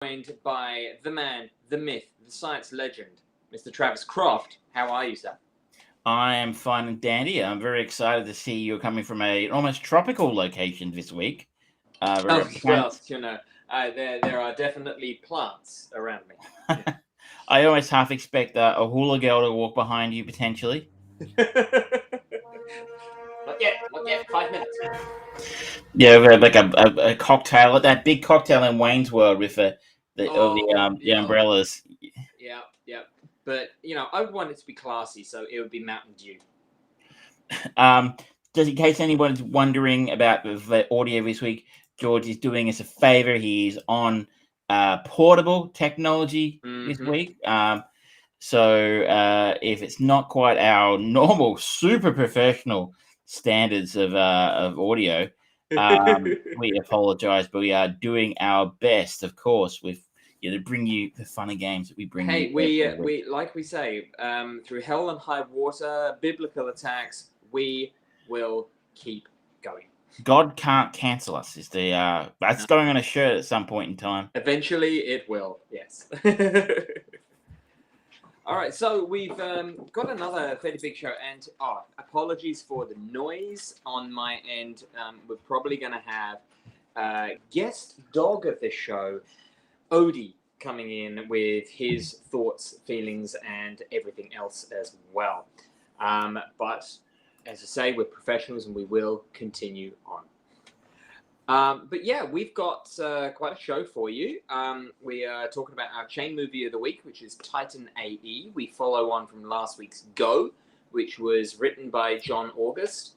joined by the man, the myth, the science legend, Mr. Travis Croft. How are you, sir? I am fine and dandy. I'm very excited to see you're coming from an almost tropical location this week. Well, there are definitely plants around me. I almost half expect a hula girl to walk behind you potentially. Not yet. 5 minutes. Yeah, like a cocktail, like that big cocktail in Wayne's World with the umbrellas. Yeah. But I would want it to be classy, so it would be Mountain Dew. Just in case anyone's wondering about the audio this week, George is doing us a favor. He's on portable technology this week. So if it's not quite our normal, super professional standards of audio, we apologize, but we are doing our best, of course, with to bring you the fun and games that we bring you. Hey, we like we say, through hell and high water, biblical attacks, we will keep going. God can't cancel us. Is the that's going on a shirt at some point in time. Eventually, it will. Yes. All right, so we've got another fairly big show, and apologies for the noise on my end. We're probably going to have guest dog of this show, Odie, coming in with his thoughts, feelings, and everything else as well. But as I say, we're professionals, and we will continue on. But yeah, we've got quite a show for you. We are talking about our chain movie of the week, which is Titan AE. We follow on from last week's Go, which was written by John August.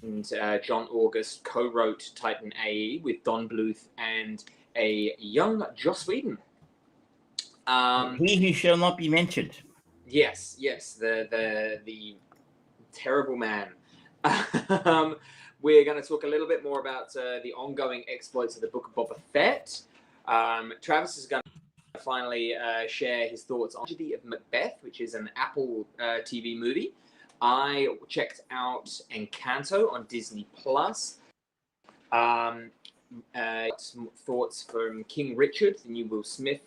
And John August co-wrote Titan AE with Don Bleuth and a young Joss Whedon. He who shall not be mentioned. Yes, the terrible man. We're going to talk a little bit more about the ongoing exploits of the Book of Boba Fett. Travis is going to finally share his thoughts on Tragedy of Macbeth, which is an Apple TV movie. I checked out Encanto on Disney+. Some thoughts from King Richard, the new Will Smith,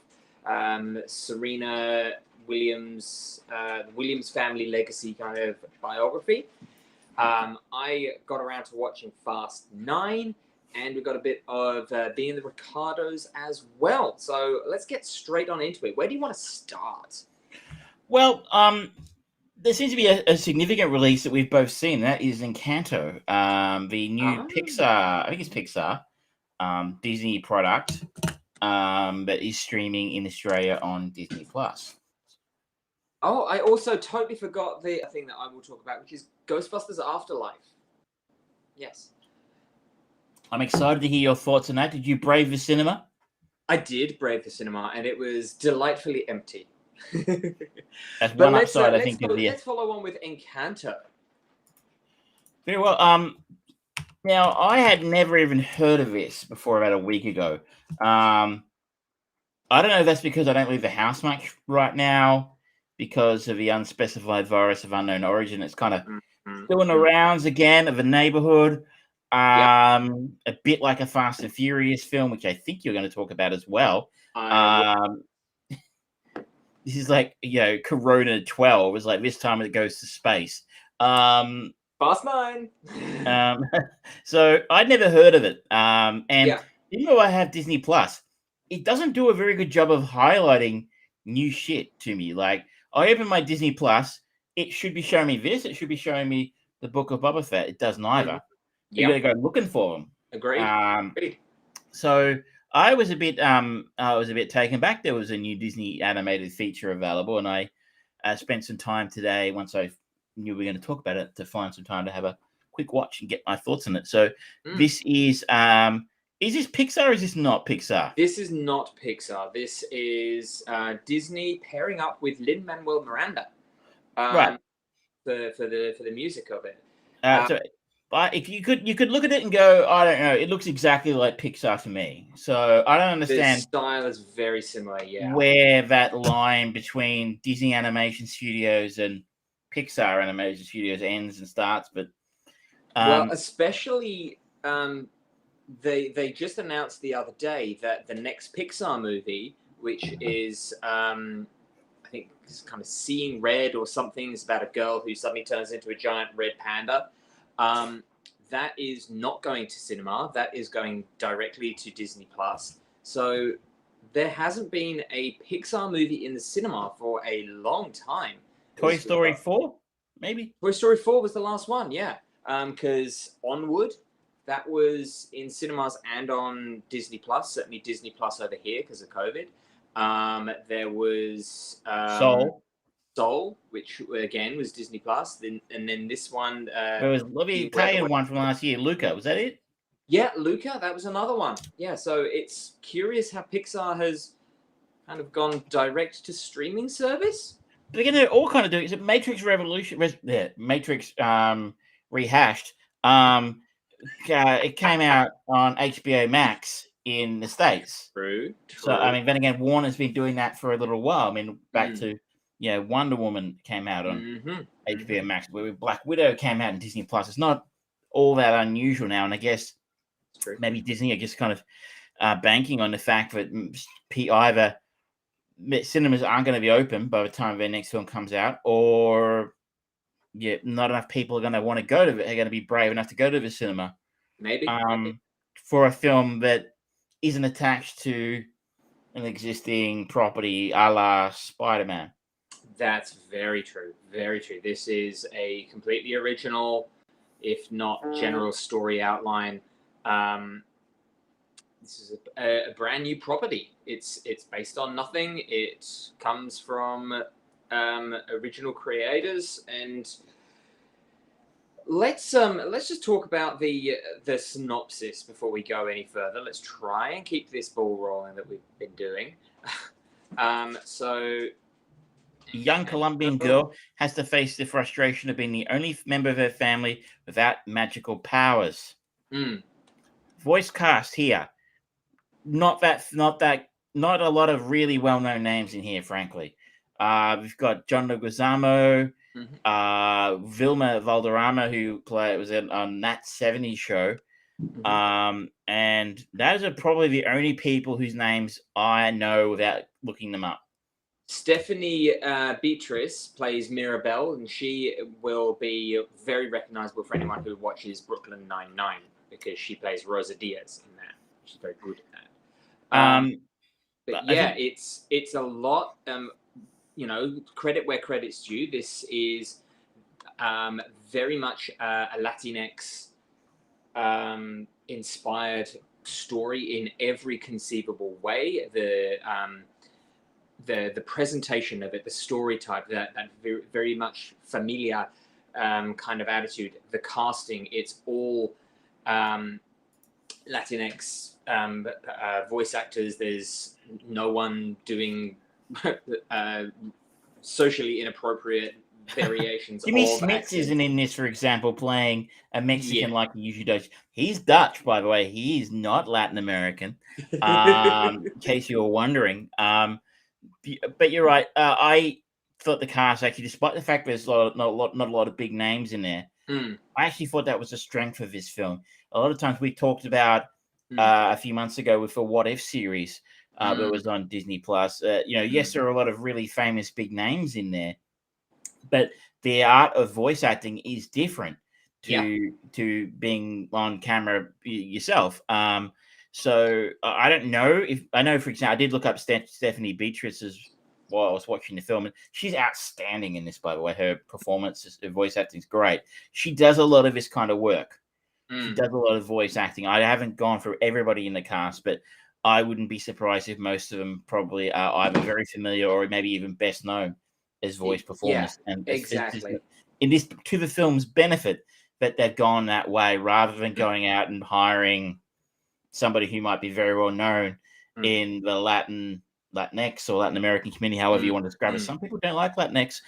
Serena Williams, the Williams family legacy kind of biography. I got around to watching Fast 9, and we got a bit of Being the Ricardos as well. So let's get straight on into it. Where do you want to start? Well, there seems to be a significant release that we've both seen. That is Encanto, the new Pixar, I think it's Pixar, Disney product that is streaming in Australia on Disney+. Oh, I also totally forgot the thing that I will talk about, which is Ghostbusters Afterlife. Yes. I'm excited to hear your thoughts on that. Did you brave the cinema? I did brave the cinema, and it was delightfully empty. That's one upside, I think. Let's follow on with Encanto. Very well. Now, I had never even heard of this before about a week ago. I don't know if that's because I don't leave the house much right now, because of the unspecified virus of unknown origin. It's kind of doing the rounds again of the neighborhood. A bit like a Fast and Furious film, which I think you're going to talk about as well. This is like, Corona 12 is like this time it goes to space. Fast 9. So I'd never heard of it. Even though I have Disney Plus, it doesn't do a very good job of highlighting new shit to me. Like, I open my Disney Plus, it should be showing me this. It should be showing me the Book of Boba Fett. It does neither. You got to go looking for them. Agreed. So I was a bit taken back. There was a new Disney animated feature available, and I spent some time today, once I knew we were going to talk about it, to find some time to have a quick watch and get my thoughts on it. So this is this Pixar or is this not Pixar? This is not Pixar. This is Disney pairing up with Lin-Manuel Miranda, right, for the music of it. But if you could look at it and go, I don't know, it looks exactly like Pixar to me. So I don't understand. The style is very similar, yeah. Where that line between Disney Animation Studios and Pixar Animation Studios ends and starts, but well, especially they just announced the other day that the next Pixar movie, which is I think it's kind of Seeing Red or something, is about a girl who suddenly turns into a giant red panda. That is not going to cinema. That is going directly to Disney Plus. So there hasn't been a Pixar movie in the cinema for a long time. Toy Story 4, maybe? Toy Story 4 was the last one, yeah. Because Onward, that was in cinemas and on Disney Plus, certainly Disney Plus over here because of COVID. There was Soul, which again was Disney Plus. And then this one. There was the Italian one from last year, Luca. Was that it? Yeah, Luca, that was another one. Yeah, so it's curious how Pixar has kind of gone direct to streaming service. They're going to all kind of do it. Is it Matrix Revolution? Matrix Rehashed. It came out on HBO Max in the States. True. So, I mean, then again, Warner's been doing that for a little while. I mean, back to, Wonder Woman came out on HBO Max. Where Black Widow came out on Disney Plus. It's not all that unusual now. And I guess maybe Disney are just kind of banking on the fact that either cinemas aren't going to be open by the time their next film comes out, or not enough people are going to want to go to it. They're going to be brave enough to go to the cinema. Maybe. For a film that isn't attached to an existing property a la Spider-Man. That's very true. Very true. This is a completely original, if not general story outline. This is a brand new property. It's based on nothing. It comes from original creators, and let's just talk about the synopsis before we go any further. Let's try and keep this ball rolling that we've been doing. So, a young Colombian girl has to face the frustration of being the only member of her family without magical powers. Voice cast here. Not a lot of really well-known names in here, frankly. We've got John Leguizamo, Vilma Valderrama, who was on that 70s show. And those are probably the only people whose names I know without looking them up. Stephanie Beatrice plays Mirabelle, and she will be very recognizable for anyone who watches Brooklyn Nine-Nine, because she plays Rosa Diaz in that. She's very good at that. But yeah, it's a lot. Credit where credit's due. This is very much a Latinx inspired story in every conceivable way. The presentation of it, the story type, that very, very much familiar kind of attitude. The casting, it's all Latinx voice actors. There's no one doing socially inappropriate variations. Jimmy Smits isn't in this, for example, playing a Mexican like he usually does. He's Dutch, by the way. He is not Latin American, in case you were wondering. But you're right. I thought the cast, actually, despite the fact there's not a lot of big names in there, I actually thought that was the strength of this film. A lot of times we talked about a few months ago with the What If series that was on Disney Plus. Yes, there are a lot of really famous big names in there, but the art of voice acting is different to being on camera yourself. So I don't know if I know. For example, I did look up Stephanie Beatrice's while I was watching the film, and she's outstanding in this. By the way, her performance, her voice acting is great. She does a lot of this kind of work. She does a lot of voice acting. I haven't gone through everybody in the cast, but I wouldn't be surprised if most of them probably are either very familiar or maybe even best known as voice performers. Yeah, and exactly. In this, to the film's benefit, that they've gone that way rather than going out and hiring somebody who might be very well known in the Latinx or Latin American community, however you want to describe it. Some people don't like Latinx.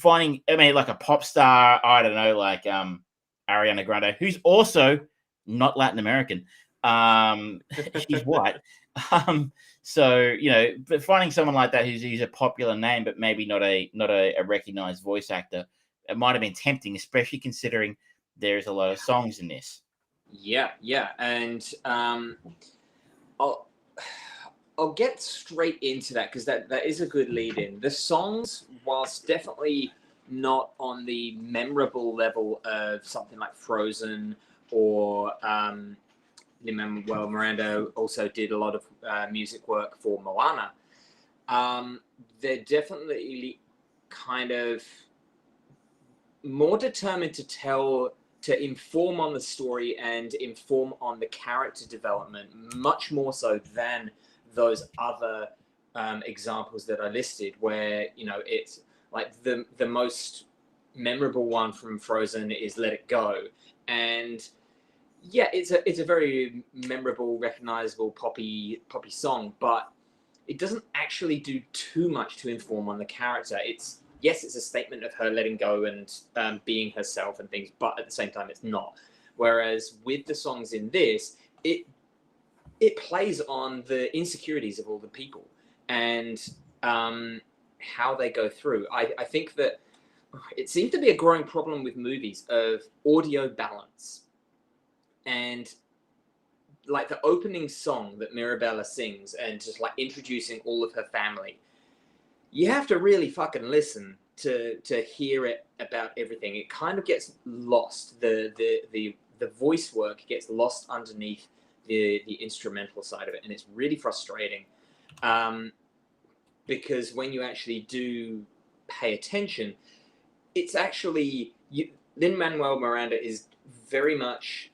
Finding, like a pop star, I don't know, like Ariana Grande, who's also not Latin American. She's white. But finding someone like that who's a popular name, but maybe not a recognized voice actor, it might have been tempting, especially considering there's a lot of songs in this. Yeah, and I'll get straight into that because that is a good lead in. The songs, whilst definitely not on the memorable level of something like Frozen or Lin-Manuel Miranda also did a lot of music work for Moana. They're definitely kind of more determined to inform on the story and inform on the character development much more so than those other examples that I listed, where it's like the most memorable one from Frozen is Let It Go, and yeah, it's a very memorable, recognizable poppy song, but it doesn't actually do too much to inform on the character. It's a statement of her letting go and being herself and things, but at the same time, it's not. Whereas with the songs in this, it plays on the insecurities of all the people and how they go through. I think that it seems to be a growing problem with movies of audio balance. And like the opening song that Mirabella sings and just like introducing all of her family, you have to really fucking listen to hear it about everything. It kind of gets lost. The voice work gets lost underneath the instrumental side of it, and it's really frustrating. Because when you actually do pay attention, it's actually Lin-Manuel Miranda is very much,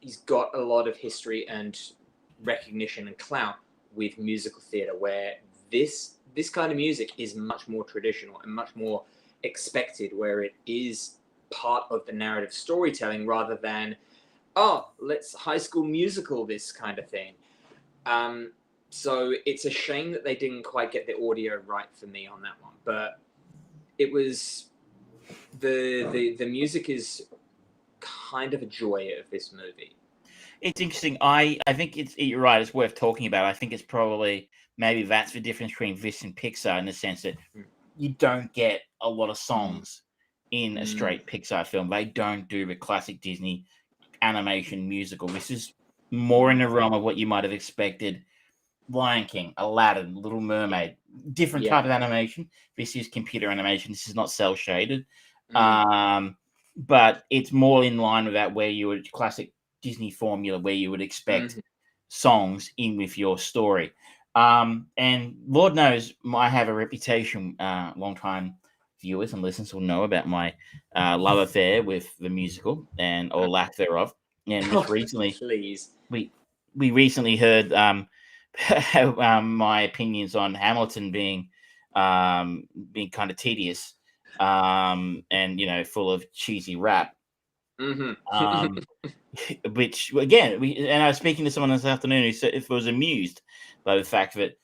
he's got a lot of history and recognition and clout with musical theatre, where this kind of music is much more traditional and much more expected, where it is part of the narrative storytelling rather than, let's High School Musical this kind of thing. So it's a shame that they didn't quite get the audio right for me on that one, but it was the music is kind of a joy of this movie. It's interesting. I think you're right. It's worth talking about. I think it's probably maybe that's the difference between this and Pixar in the sense that you don't get a lot of songs in a straight Pixar film. They don't do the classic Disney animation musical. This is more in the realm of what you might have expected. Lion King, Aladdin, Little Mermaid, different type of animation. This is computer animation. This is not cel shaded. But it's more in line with that, where you would classic Disney formula, where you would expect songs in with your story. And Lord knows I have a reputation. Long-time viewers and listeners will know about my love affair with the musical or lack thereof. And recently, we recently heard my opinions on Hamilton being kind of tedious and full of cheesy rap. Which again, I was speaking to someone this afternoon who said was amused by the fact that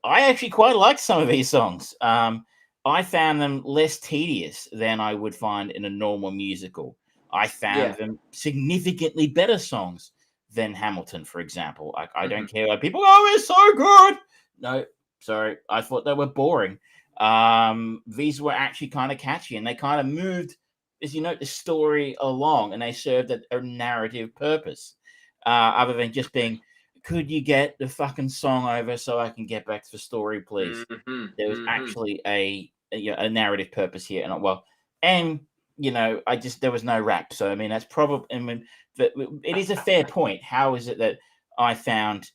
I actually quite liked some of these songs. I found them less tedious than I would find in a normal musical. I found them significantly better songs than Hamilton, for example. I don't care what people it's so good. No, sorry, I thought they were boring. These were actually kind of catchy, and they kind of moved, as you know, the story along, and they served a narrative purpose, other than just being, could you get the fucking song over so I can get back to the story, please? There was actually a narrative purpose here, and there was no rap. So I mean, that's probably. I mean, it is a fair point. How is it that I found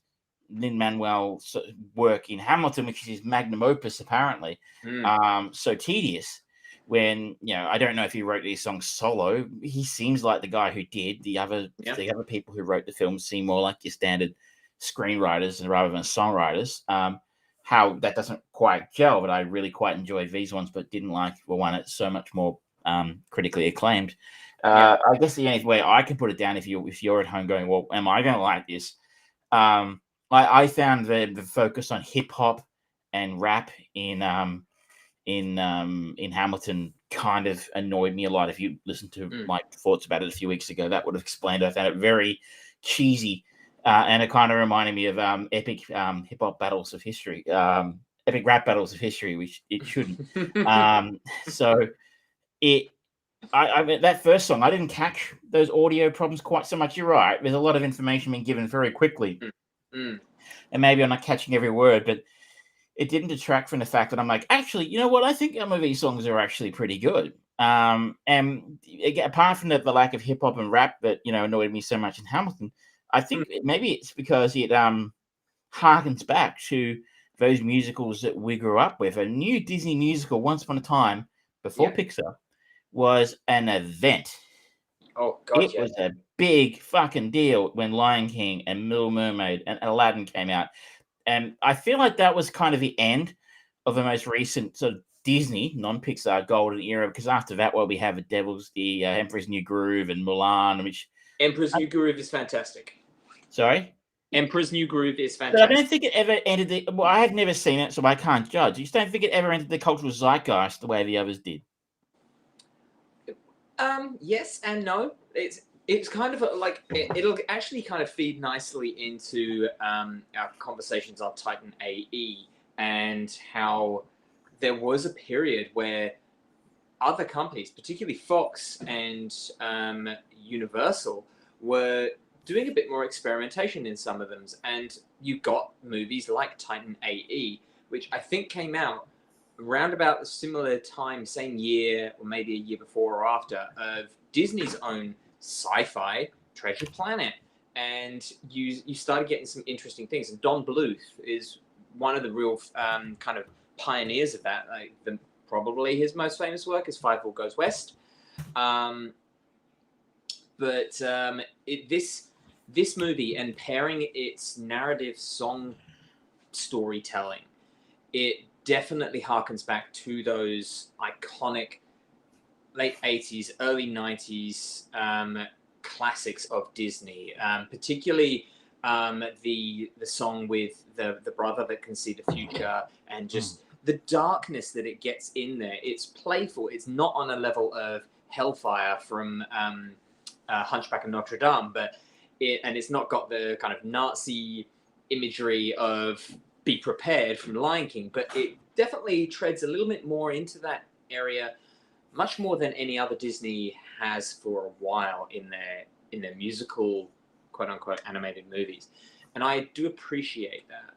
Lin-Manuel's work in Hamilton, which is his magnum opus, apparently, so tedious? When I don't know if he wrote these songs solo. He seems like the guy who did. The other people who wrote the film seem more like your standard screenwriters rather than songwriters. How that doesn't quite gel, but I really quite enjoyed these ones, but didn't like the one that's so much more critically acclaimed. I guess the only way I can put it down, if you're at home going, well, am I going to like this? I found the focus on hip hop and rap in Hamilton kind of annoyed me a lot. If you listened to my thoughts about it a few weeks ago, that would have explained. I found it very cheesy, and it kind of reminded me of epic hip hop battles of history, epic rap battles of history, which it shouldn't. So it I mean, that first song, I didn't catch those audio problems quite so much. You're right. There's a lot of information being given very quickly, Mm. and maybe I'm not catching every word, but it didn't detract from the fact that I'm like, actually, you know what? I think some of these songs are actually pretty good. And again, apart from the lack of hip hop and rap that annoyed me so much in Hamilton, I think maybe it's because it harkens back to those musicals that we grew up with. A new Disney musical, Once Upon a Time, before Yeah. Pixar, was an event. Oh God, It yeah. was a big fucking deal when Lion King and Little Mermaid and Aladdin came out. And I feel like that was kind of the end of the most recent sort of Disney, non-Pixar golden era, because after that, we have the Emperor's New Groove and Mulan, which... Emperor's New Groove is fantastic. Sorry? Emperor's New Groove is But I fantastic. don't think it ever entered the... Well, I have never seen it, so I can't judge. You just don't think it ever entered the cultural zeitgeist the way the others did? Yes and no. It's kind of like it'll actually kind of feed nicely into our conversations on Titan AE and how there was a period where other companies, particularly Fox and Universal, were doing a bit more experimentation in some of them, and you got movies like Titan AE, which I think came out around about a similar time, same year, or maybe a year before or after, of Disney's own sci-fi Treasure Planet. And you started getting some interesting things. And Don Bluth is one of the real kind of pioneers of that. Like probably his most famous work is Five Four Goes West. This movie and pairing its narrative song storytelling, it definitely harkens back to those iconic late 80s, early 90s classics of Disney, particularly the song with the brother that can see the future, and just the darkness that it gets in there. It's playful. It's not on a level of Hellfire from Hunchback of Notre Dame, but it's not got the kind of Nazi imagery of Be Prepared from Lion King, but it definitely treads a little bit more into that area, much more than any other Disney has for a while in their musical, quote unquote, animated movies. And I do appreciate that.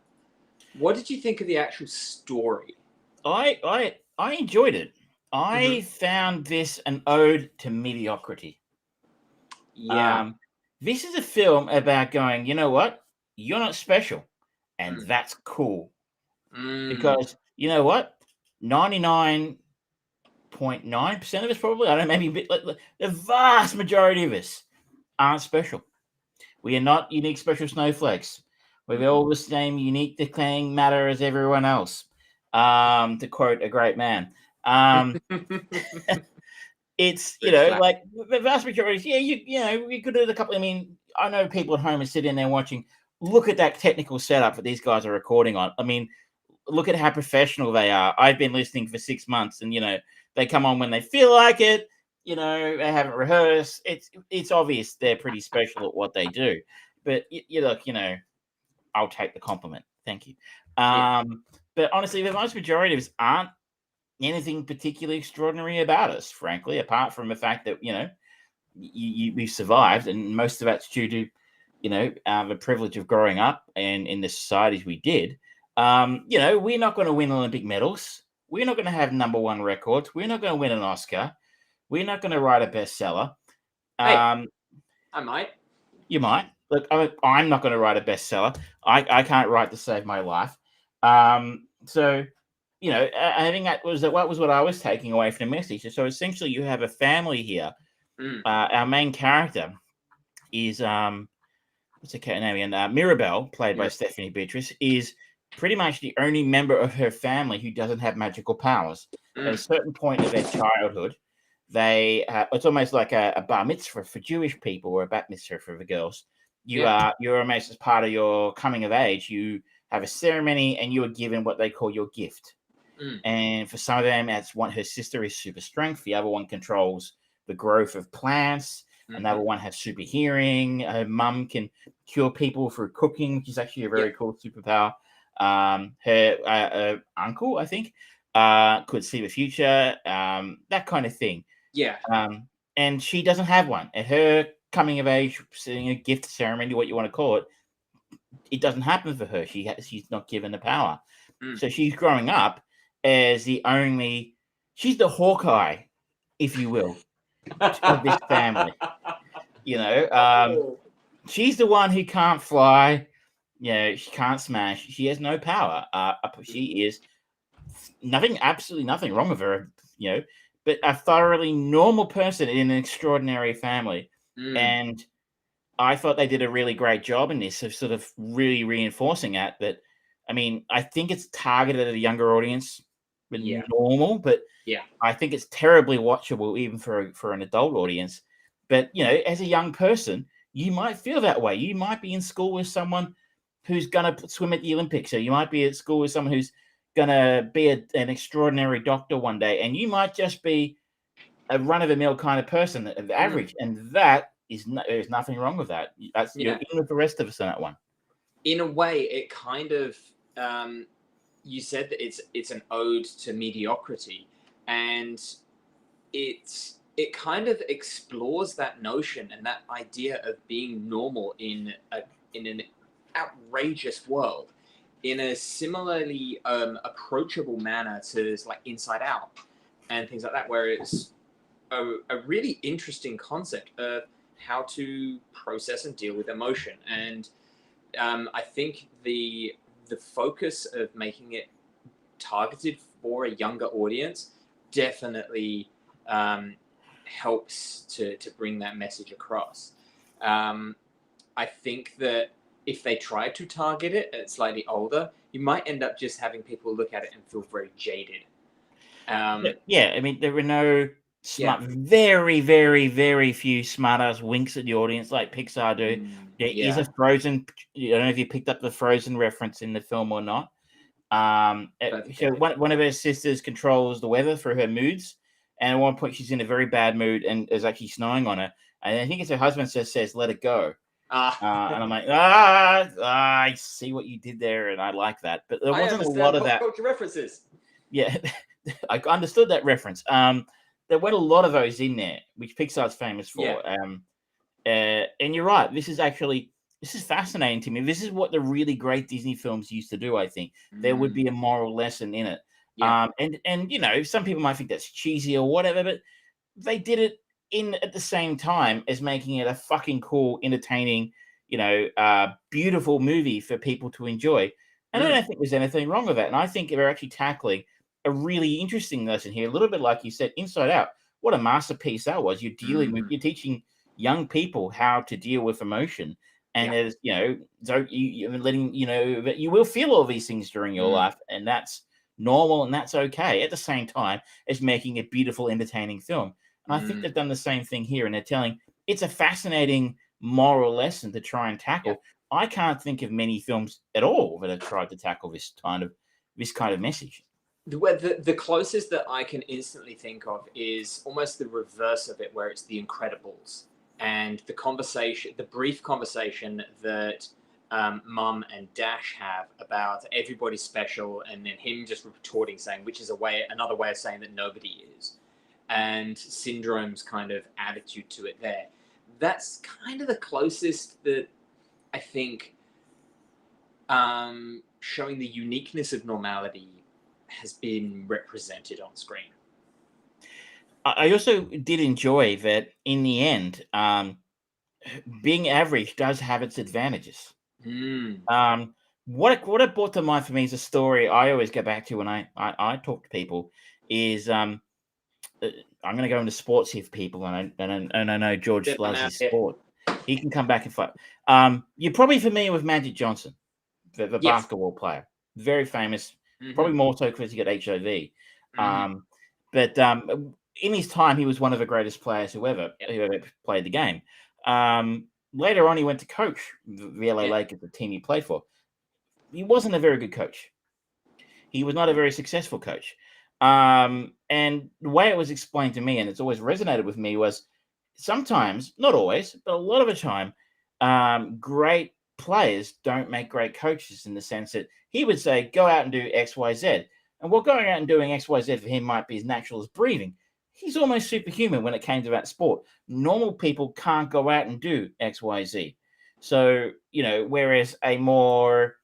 What did you think of the actual story? I enjoyed it. I found this an ode to mediocrity. Yeah. This is a film about going, you know what? You're not special. And that's cool. Because, you know what? 99.9% of us probably, I don't know, maybe a bit, like, the vast majority of us aren't special. We are not unique special snowflakes. We've all the same unique decaying matter as everyone else. To quote a great man. It's, like the vast majority, you could do a couple. I mean, I know people at home are sitting there watching. Look at that technical setup that these guys are recording on. I mean, look at how professional they are. I've been listening for 6 months, and they come on when they feel like it. They haven't rehearsed. It's obvious they're pretty special at what they do. But you look, I'll take the compliment. Thank you. But honestly, the vast majority of us aren't anything particularly extraordinary about us, frankly, apart from the fact that we've survived, and most of that's due to the privilege of growing up and in the societies we did. We're not going to win Olympic medals. We're not going to have #1 records. We're not going to win an Oscar. We're not going to write a bestseller. I might. You might. Look, I'm not going to write a bestseller. I can't write to save my life. So, I think that was what I was taking away from the message. So essentially, you have a family here. Our main character is what's her name again? Mirabelle, played by Stephanie Beatrice, is pretty much the only member of her family who doesn't have magical powers. At a certain point of their childhood, it's almost like a bar mitzvah for Jewish people, or a bat mitzvah for the girls. You're almost, as part of your coming of age, you have a ceremony and you are given what they call your gift. And for some of them, her sister is super strength. The other one controls the growth of plants. Another one has super hearing. Her mum can cure people through cooking, which is actually a very cool superpower. Her uncle, I think, could see the future. That kind of thing. Yeah. And she doesn't have one. At her coming of age, seeing a gift ceremony, what you want to call it, it doesn't happen for her. She's not given the power. So she's growing up as she's the Hawkeye, if you will, of this family. She's the one who can't fly. She can't smash. She has no power. She is absolutely nothing wrong with her, but a thoroughly normal person in an extraordinary family. And I thought they did a really great job in this of sort of really reinforcing that. I mean, I think it's targeted at a younger audience than normal, but I think it's terribly watchable even for an adult audience. But, as a young person, you might feel that way. You might be in school with someone who's going to swim at the Olympics, or you might be at school with someone who's going to be an extraordinary doctor one day, and you might just be a run-of-the-mill kind of person, the average, and that there's nothing wrong with that. You're in with the rest of us on that one. In a way, it kind of you said that it's an ode to mediocrity, and it kind of explores that notion and that idea of being normal in an outrageous world in a similarly approachable manner to like Inside Out and things like that, where it's a really interesting concept of how to process and deal with emotion. And I think the focus of making it targeted for a younger audience definitely helps to bring that message across. I think that if they try to target it at slightly older, you might end up just having people look at it and feel very jaded. I mean, there were no very, very, very few smart-ass winks at the audience like Pixar do. There is a Frozen. I don't know if you picked up the Frozen reference in the film or not. So one of her sisters controls the weather through her moods, and at one point she's in a very bad mood and is actually snowing on her. And I think it's her husband says, "Let it go." And I'm like, I see what you did there, and I like that. But there wasn't a lot of that. Culture references. Yeah, I understood that reference. There weren't a lot of those in there, which Pixar's famous for. And you're right. This is fascinating to me. This is what the really great Disney films used to do. I think there would be a moral lesson in it. And some people might think that's cheesy or whatever, but they did it at the same time as making it a fucking cool, entertaining, beautiful movie for people to enjoy. And I don't think there's anything wrong with that. And I think they're actually tackling a really interesting lesson here, a little bit like you said, Inside Out. What a masterpiece that was. You're teaching young people how to deal with emotion. And there's, you're letting, that you will feel all these things during your life, and that's normal and that's okay. At the same time as making a beautiful, entertaining film. And I think they've done the same thing here, and they're telling it's a fascinating moral lesson to try and tackle. I can't think of many films at all that have tried to tackle this kind of message. The closest that I can instantly think of is almost the reverse of it, where it's The Incredibles and the brief conversation that Mum and Dash have about everybody's special, and then him just retorting saying, which is another way of saying that nobody is. And Syndrome's kind of attitude to it there. That's kind of the closest that I think showing the uniqueness of normality has been represented on screen. I also did enjoy that in the end, being average does have its advantages. What it brought to mind for me is a story I always go back to when I talk to people is I'm going to go into sports here for people, and I know George loves his sport. He can come back and fight. You're probably familiar with Magic Johnson, the basketball player, very famous. Probably more so because he got HIV. But in his time, he was one of the greatest players who ever played the game. Later on, he went to coach the LA Lakers, the team he played for. He wasn't a very good coach. He was not a very successful coach. And the way it was explained to me, and it's always resonated with me, was sometimes, not always, but a lot of the time, great players don't make great coaches, in the sense that he would say, go out and do X, Y, Z. And what going out and doing X, Y, Z for him might be as natural as breathing. he's almost superhuman when it came to that sport. Normal people can't go out and do X, Y, Z. So, whereas a more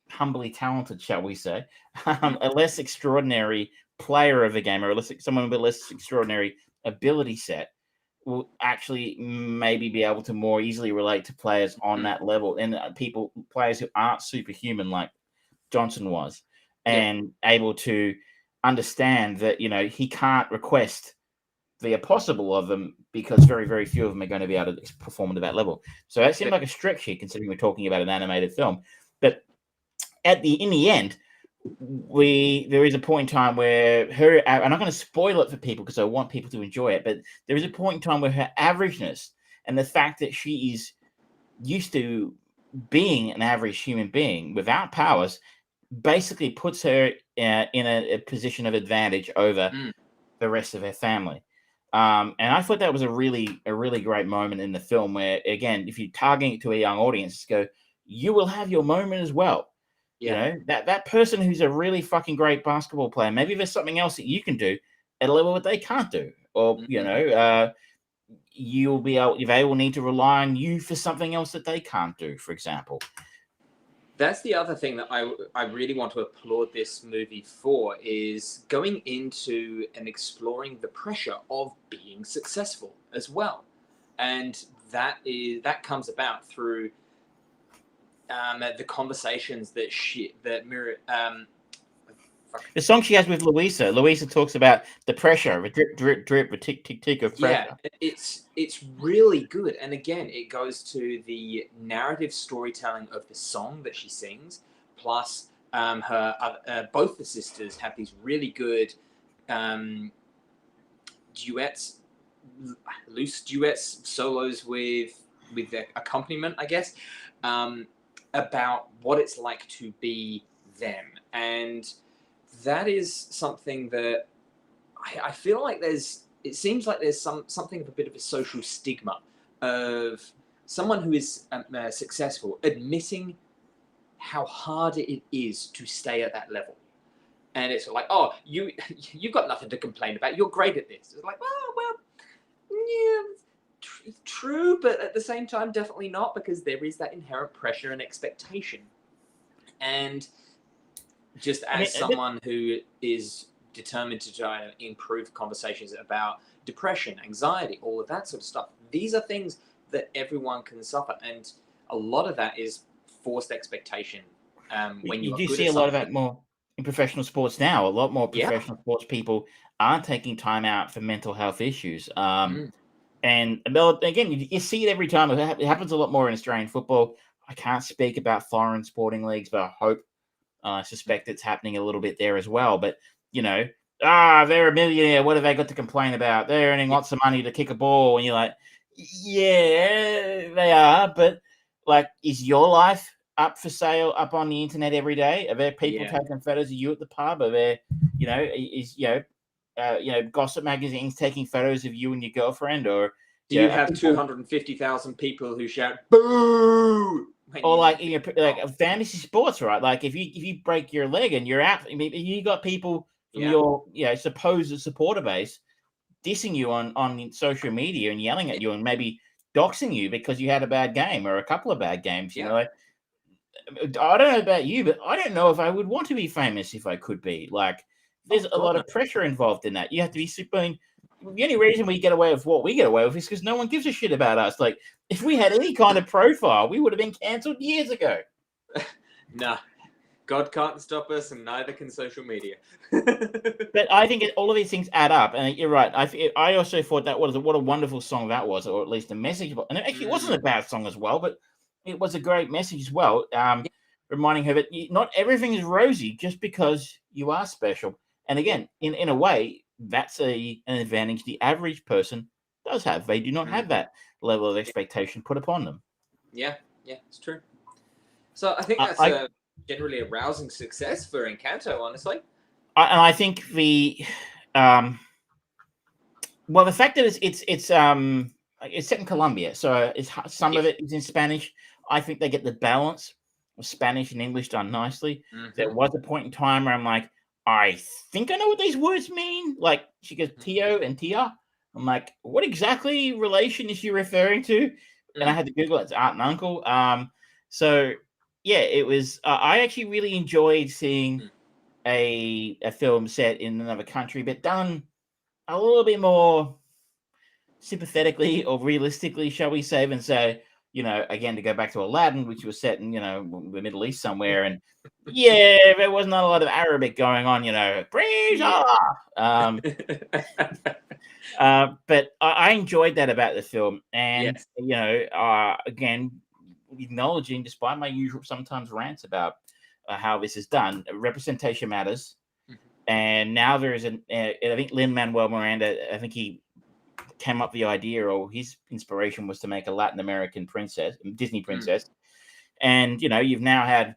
humbly talented, shall we say, a less extraordinary player of the game, or someone with a less extraordinary ability set, will actually maybe be able to more easily relate to players on that level, and players who aren't superhuman like Johnson was, and able to understand that he can't request the impossible of them because very, very few of them are going to be able to perform to that level. So that seemed like a stretch here, considering we're talking about an animated film. But in the end, there is a point in time where I'm not going to spoil it for people because I want people to enjoy it, but there is a point in time where her averageness and the fact that she is used to being an average human being without powers basically puts her in a position of advantage over the rest of her family. And I thought that was a really great moment in the film where, again, if you're targeting it to a young audience, you will have your moment as well. That person who's a really fucking great basketball player, maybe there's something else that you can do at a level that they can't do, or they will need to rely on you for something else that they can't do, for example. That's the other thing that I really want to applaud this movie for, is going into and exploring the pressure of being successful as well, and that comes about through the conversations that the song she has with Louisa. Louisa talks about the pressure, the drip, drip, drip, the tick, tick, tick of pressure. Yeah, it's really good. And again, it goes to the narrative storytelling of the song that she sings, plus both the sisters have these really good duets, loose duets, solos with their accompaniment, I guess, about what it's like to be them. And that is something that I feel like it seems like there's something of a bit of a social stigma of someone who is successful admitting how hard it is to stay at that level. And it's like, oh, you've got nothing to complain about. You're great at this. It's like, well, yeah, true, but at the same time, definitely not, because there is that inherent pressure and expectation. And just as someone who is determined to try and improve conversations about depression, anxiety, all of that sort of stuff, these are things that everyone can suffer, and a lot of that is forced expectation. When you do see a lot of that more in professional sports now. A lot more professional sports people aren't taking time out for mental health issues. And again, you see it every time. It happens a lot more in Australian football. I can't speak about foreign sporting leagues, but I suspect it's happening a little bit there as well. But they're a millionaire. What have they got to complain about? They're earning lots of money to kick a ball, and you're like, yeah, they are. But like, is your life up for sale up on the internet every day? Are there people taking photos of you at the pub? Are there, gossip magazines taking photos of you and your girlfriend? Or do you have 250,000 people who shout boo? Or like fantasy sports, right? Like if you break your leg and you're out, I mean, you got people from your supposed supporter base dissing you on social media and yelling at you and maybe doxing you because you had a bad game or a couple of bad games. You know, I don't know about you, but I don't know if I would want to be famous if I could be. Like, there's a lot of pressure involved in that. You have to be super. The only reason we get away with what we get away with is because no one gives a shit about us. Like, if we had any kind of profile, we would have been cancelled years ago. Nah, God can't stop us, and neither can social media. But I think all of these things add up, and you're right. I also thought that what a wonderful song that was, or at least a message. And it actually wasn't a bad song as well, but it was a great message as well, reminding her that not everything is rosy just because you are special. And again, in a way, that's an advantage the average person does have. They do not have that level of expectation put upon them. Yeah, it's true. So I think that's generally a rousing success for Encanto, honestly. And I think the fact that it's set in Colombia, so some of it is in Spanish. I think they get the balance of Spanish and English done nicely. There was a point in time where I'm like, I think I know what these words mean. Like, she goes, Tio and Tia. I'm like, what exactly relation is she referring to? And I had to Google it. It's aunt and uncle. So, yeah, it was. I actually really enjoyed seeing a film set in another country, but done a little bit more sympathetically or realistically, shall we say, and say, again, to go back to Aladdin, which was set in, the Middle East somewhere, and there was not a lot of Arabic going on, praise Allah. But I enjoyed that about the film, and again, acknowledging, despite my usual sometimes rants about how this is done, representation matters. And now there is I think Lin-Manuel Miranda, I think he came up with the idea, or his inspiration was to make a Latin American Disney princess. And you've now had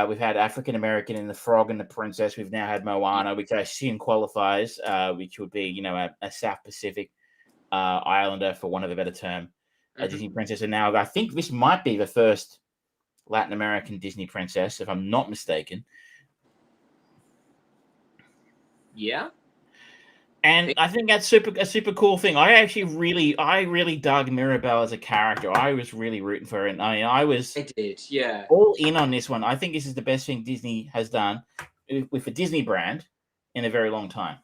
we've had African American in The Frog and the Princess. We've now had Moana, which I assume qualifies, which would be a South Pacific Islander, for want of a better term, a Disney princess. And now I think this might be the first Latin American Disney princess, if I'm not mistaken. Yeah. And I think that's a super cool thing. I really dug Mirabelle as a character. I was really rooting for her. And I did, yeah. All in on this one. I think this is the best thing Disney has done with the Disney brand in a very long time.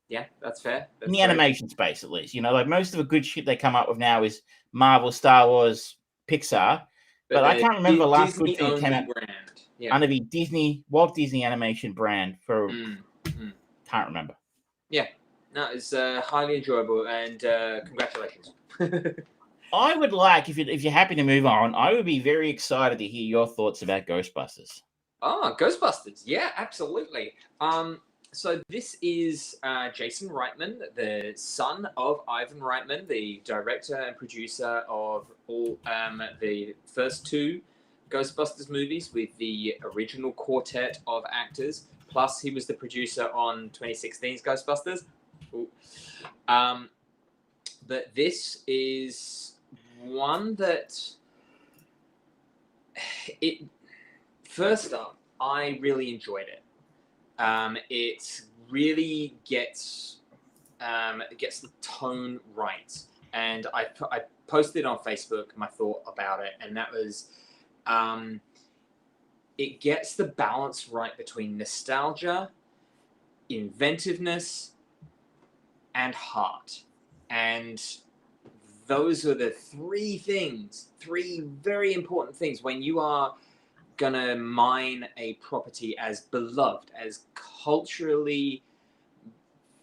Yeah, that's fair. In the animation space, at least. Like most of the good shit they come up with now is Marvel, Star Wars, Pixar. But I can't remember the last good thing that came out under the Walt Disney animation brand for can't remember. Yeah. No, it's highly enjoyable, and congratulations. I would like, if you're happy to move on, I would be very excited to hear your thoughts about Ghostbusters. Oh, Ghostbusters. Yeah, absolutely. So this is Jason Reitman, the son of Ivan Reitman, the director and producer of all the first two Ghostbusters movies with the original quartet of actors. Plus, he was the producer on 2016's Ghostbusters. But this is one that first up, I really enjoyed it. It really gets the tone right, and I posted on Facebook my thought about it, and that was it gets the balance right between nostalgia, inventiveness, and heart. And those are the three very important things when you are gonna mine a property as beloved, as culturally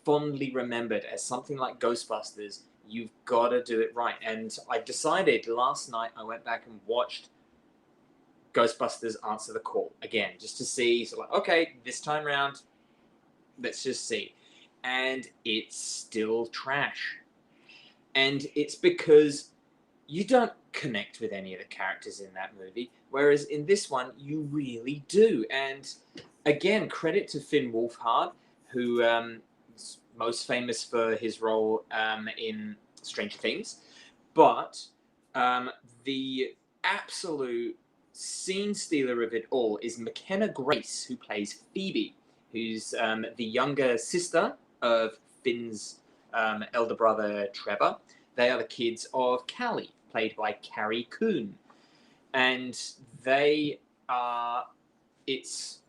fondly remembered as something like Ghostbusters. You've got to do it right. And I decided last night, I went back and watched Ghostbusters Answer the Call again, just to see, okay, this time round, let's just see. And it's still trash. And it's because you don't connect with any of the characters in that movie, whereas in this one, you really do. And again, credit to Finn Wolfhard, who is most famous for his role in Stranger Things. But the absolute scene stealer of it all is McKenna Grace, who plays Phoebe, who's the younger sister of Finn's elder brother Trevor. They are the kids of Callie, played by Carrie Coon. And they are, it's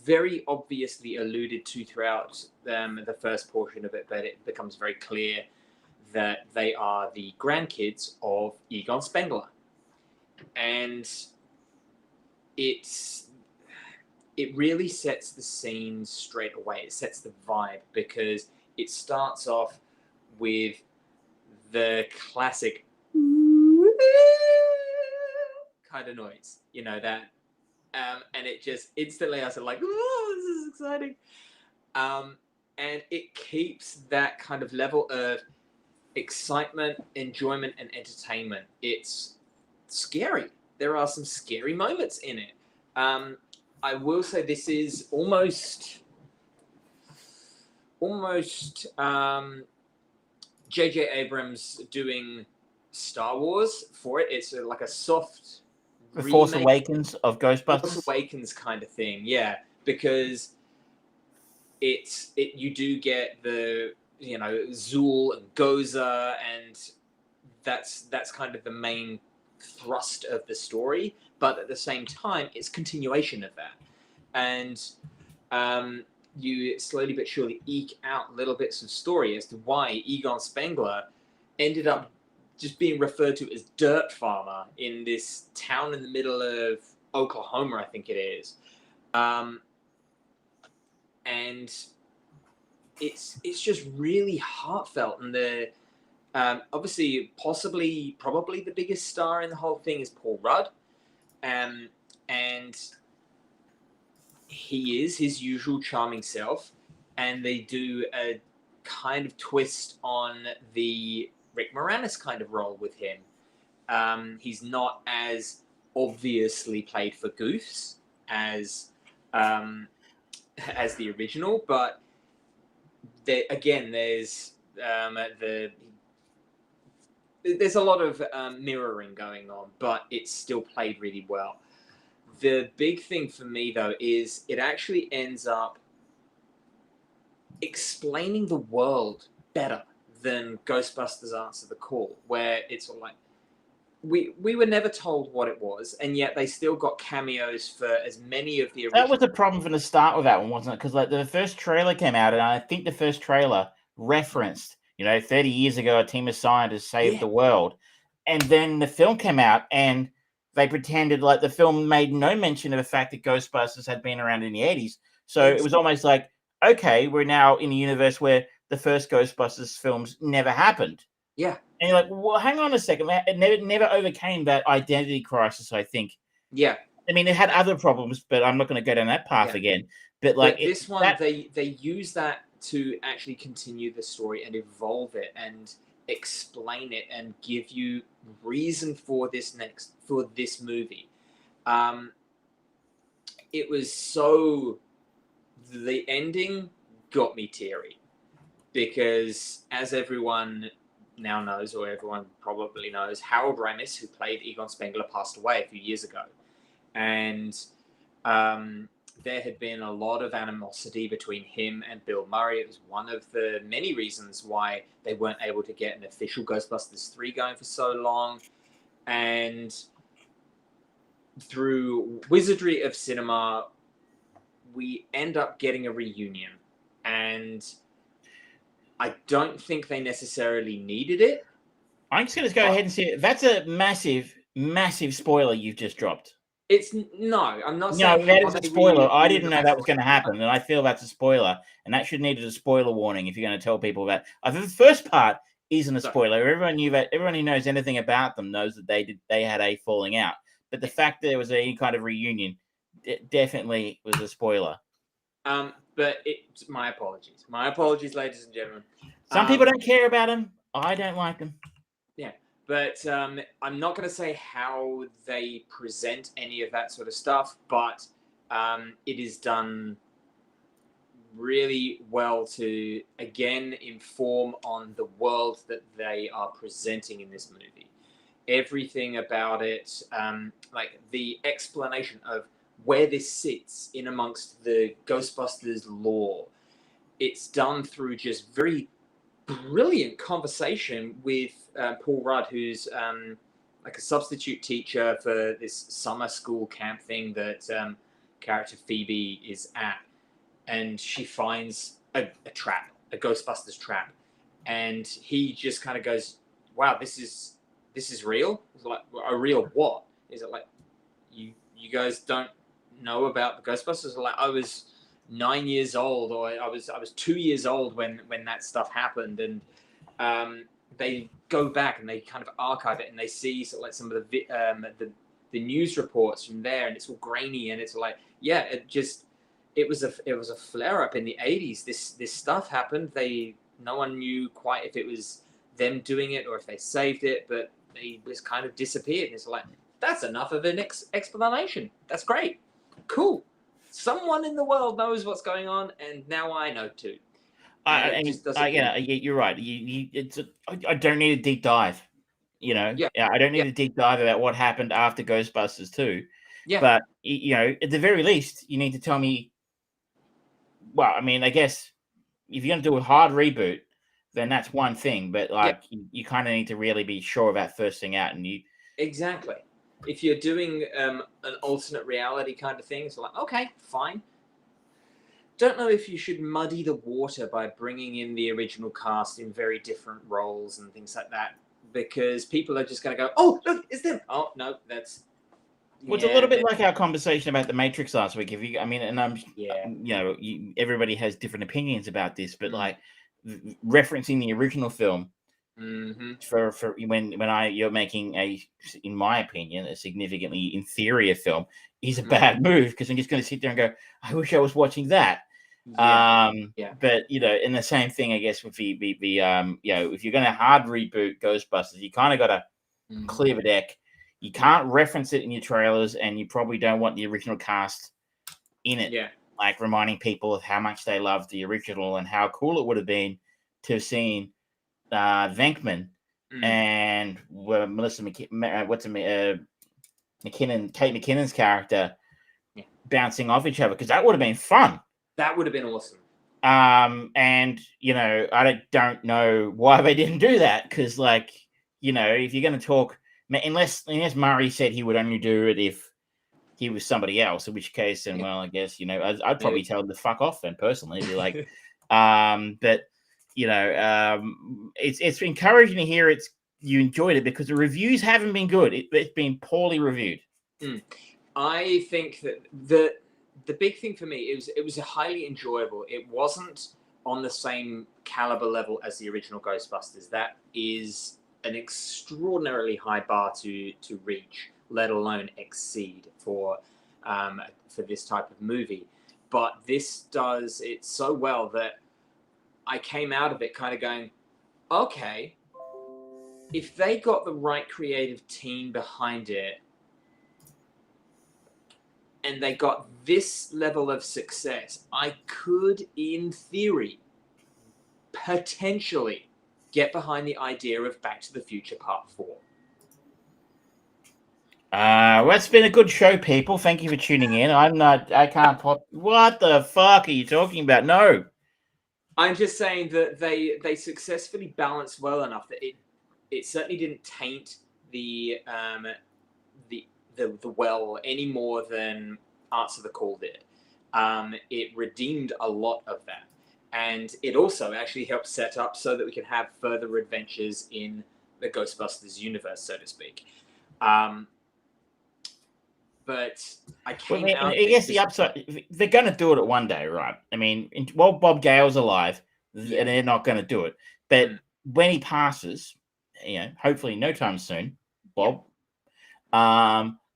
very obviously alluded to throughout the first portion of it, but it becomes very clear that they are the grandkids of Egon Spengler. And it really sets the scene straight away. It sets the vibe, because it starts off with the classic kind of noise, that, and it just instantly I was like, oh, this is exciting. And it keeps that kind of level of excitement, enjoyment, and entertainment. It's scary. There are some scary moments in it. I will say this is almost J.J. Abrams doing Star Wars for it. It's like a soft The Force Awakens of Ghostbusters. Force Awakens kind of thing, yeah. Because you do get the Zool and Gozer, and that's kind of the main thrust of the story. But at the same time, it's continuation of that, and you slowly but surely eke out little bits of story as to why Egon Spengler ended up just being referred to as dirt farmer in this town in the middle of Oklahoma, I think it is. And it's just really heartfelt, and the obviously probably the biggest star in the whole thing is Paul Rudd, and he is his usual charming self, and they do a kind of twist on the Rick Moranis kind of role with him. He's not as obviously played for goofs as the original, but there's there's a lot of mirroring going on, but it's still played really well. The big thing for me, though, is it actually ends up explaining the world better than Ghostbusters Answer the Call, where it's all like, we were never told what it was, and yet they still got cameos for as many of the original. That was the problem from the start with that one, wasn't it? Because like the first trailer came out, and I think the first trailer referenced, 30 years ago, a team of scientists saved the world, and then the film came out, and they pretended like the film made no mention of the fact that Ghostbusters had been around in the 80s. So it was almost like, okay, we're now in a universe where the first Ghostbusters films never happened. Yeah. And you're like, well, hang on a second. It never overcame that identity crisis, I think. Yeah. I mean, it had other problems, but I'm not going to go down that path again. But like this one, they use that to actually continue the story and evolve it and explain it and give you reason for this movie. It was so, the ending got me teary, because as everyone now knows, or everyone probably knows, Harold Ramis, who played Egon Spengler, passed away a few years ago, and there had been a lot of animosity between him and Bill Murray. It was one of the many reasons why they weren't able to get an official Ghostbusters 3 going for so long. And through wizardry of cinema, we end up getting a reunion. And I don't think they necessarily needed it. I'm just going to go ahead and say it. That's a massive, massive spoiler you've just dropped. I'm not saying... No, that is a spoiler. I didn't know that was going to happen, and I feel that's a spoiler, and that should need a spoiler warning if you're going to tell people that. The first part isn't a spoiler. Everyone knew that. Everyone who knows anything about them knows that they had a falling out. But the fact that there was any kind of reunion, it definitely was a spoiler. But my apologies. My apologies, ladies and gentlemen. Some people don't care about them. I don't like them. Yeah. But I'm not going to say how they present any of that sort of stuff, but it is done really well to, again, inform on the world that they are presenting in this movie. Everything about it, like the explanation of where this sits in amongst the Ghostbusters lore, it's done through just very brilliant conversation with Paul Rudd, who's like a substitute teacher for this summer school camp thing that character Phoebe is at, and she finds a trap, a Ghostbusters trap, and he just kind of goes, "Wow, this is real." It's like, a real what? Is it like you guys don't know about the Ghostbusters? Like, I was 9 years old, or I was 2 years old when that stuff happened, and they go back and they kind of archive it, and they see sort of like some of the news reports from there, and it's all grainy, and it's like, yeah, it was a flare up in the 80s. This stuff happened. No one knew quite if it was them doing it or if they saved it, but they just kind of disappeared. And it's like, that's enough of an explanation. That's great, cool. Someone in the world knows what's going on, and now I know too. Yeah, you're right. I don't need a deep dive. I don't need a deep dive about what happened after Ghostbusters 2. Yeah. But at the very least, you need to tell me well, I mean, I guess if you're going to do a hard reboot, then that's one thing. But like, you kind of need to really be sure of that first thing out, and you exactly. If you're doing an alternate reality kind of thing, it's like, okay, fine. Don't know if you should muddy the water by bringing in the original cast in very different roles and things like that, because people are just going to go, oh, look, it's them. Oh, no, that's... Well, it's a little bit like our conversation about the Matrix last week. If you, I mean, and I'm, Yeah. you know, everybody has different opinions about this, but like referencing the original film for when you're making a, in my opinion, a significantly inferior film is a bad move, because I'm just going to sit there and go, I wish I was watching that. But you know, and the same thing, I guess, with the you know, if you're going to hard reboot Ghostbusters, you kind of got to clear the deck. You can't reference it in your trailers, and you probably don't want the original cast in it. Yeah. Like reminding people of how much they loved the original and how cool it would have been to have seen Venkman and Melissa Kate McKinnon's character bouncing off each other, because that would have been fun. That would have been awesome. And you know, I don't know why they didn't do that, because like, you know, if you're going to talk, unless Murray said he would only do it if he was somebody else, in which case, then well, I guess, you know, I'd probably tell him to fuck off then personally, be like, but you know, it's encouraging to hear you enjoyed it, because the reviews haven't been good. It's been poorly reviewed. I think that the big thing for me, it was highly enjoyable. It wasn't on the same caliber level as the original Ghostbusters. That is an extraordinarily high bar to reach, let alone exceed for this type of movie. But this does it so well that I came out of it kind of going, okay, if they got the right creative team behind it, and they got this level of success, I could, in theory, potentially get behind the idea of Back to the Future Part 4. Well, it's been a good show, people. Thank you for tuning in. I can't pop. What the fuck are you talking about? No. I'm just saying that they successfully balanced well enough that it certainly didn't taint the well any more than Answer the Call did. It redeemed a lot of that. And it also actually helped set up so that we can have further adventures in the Ghostbusters universe, so to speak. But I came out... I guess the upside, they're going to do it one day, right? I mean, while Bob Gale's alive, they're not going to do it. But when he passes, you know, hopefully no time soon, Bob,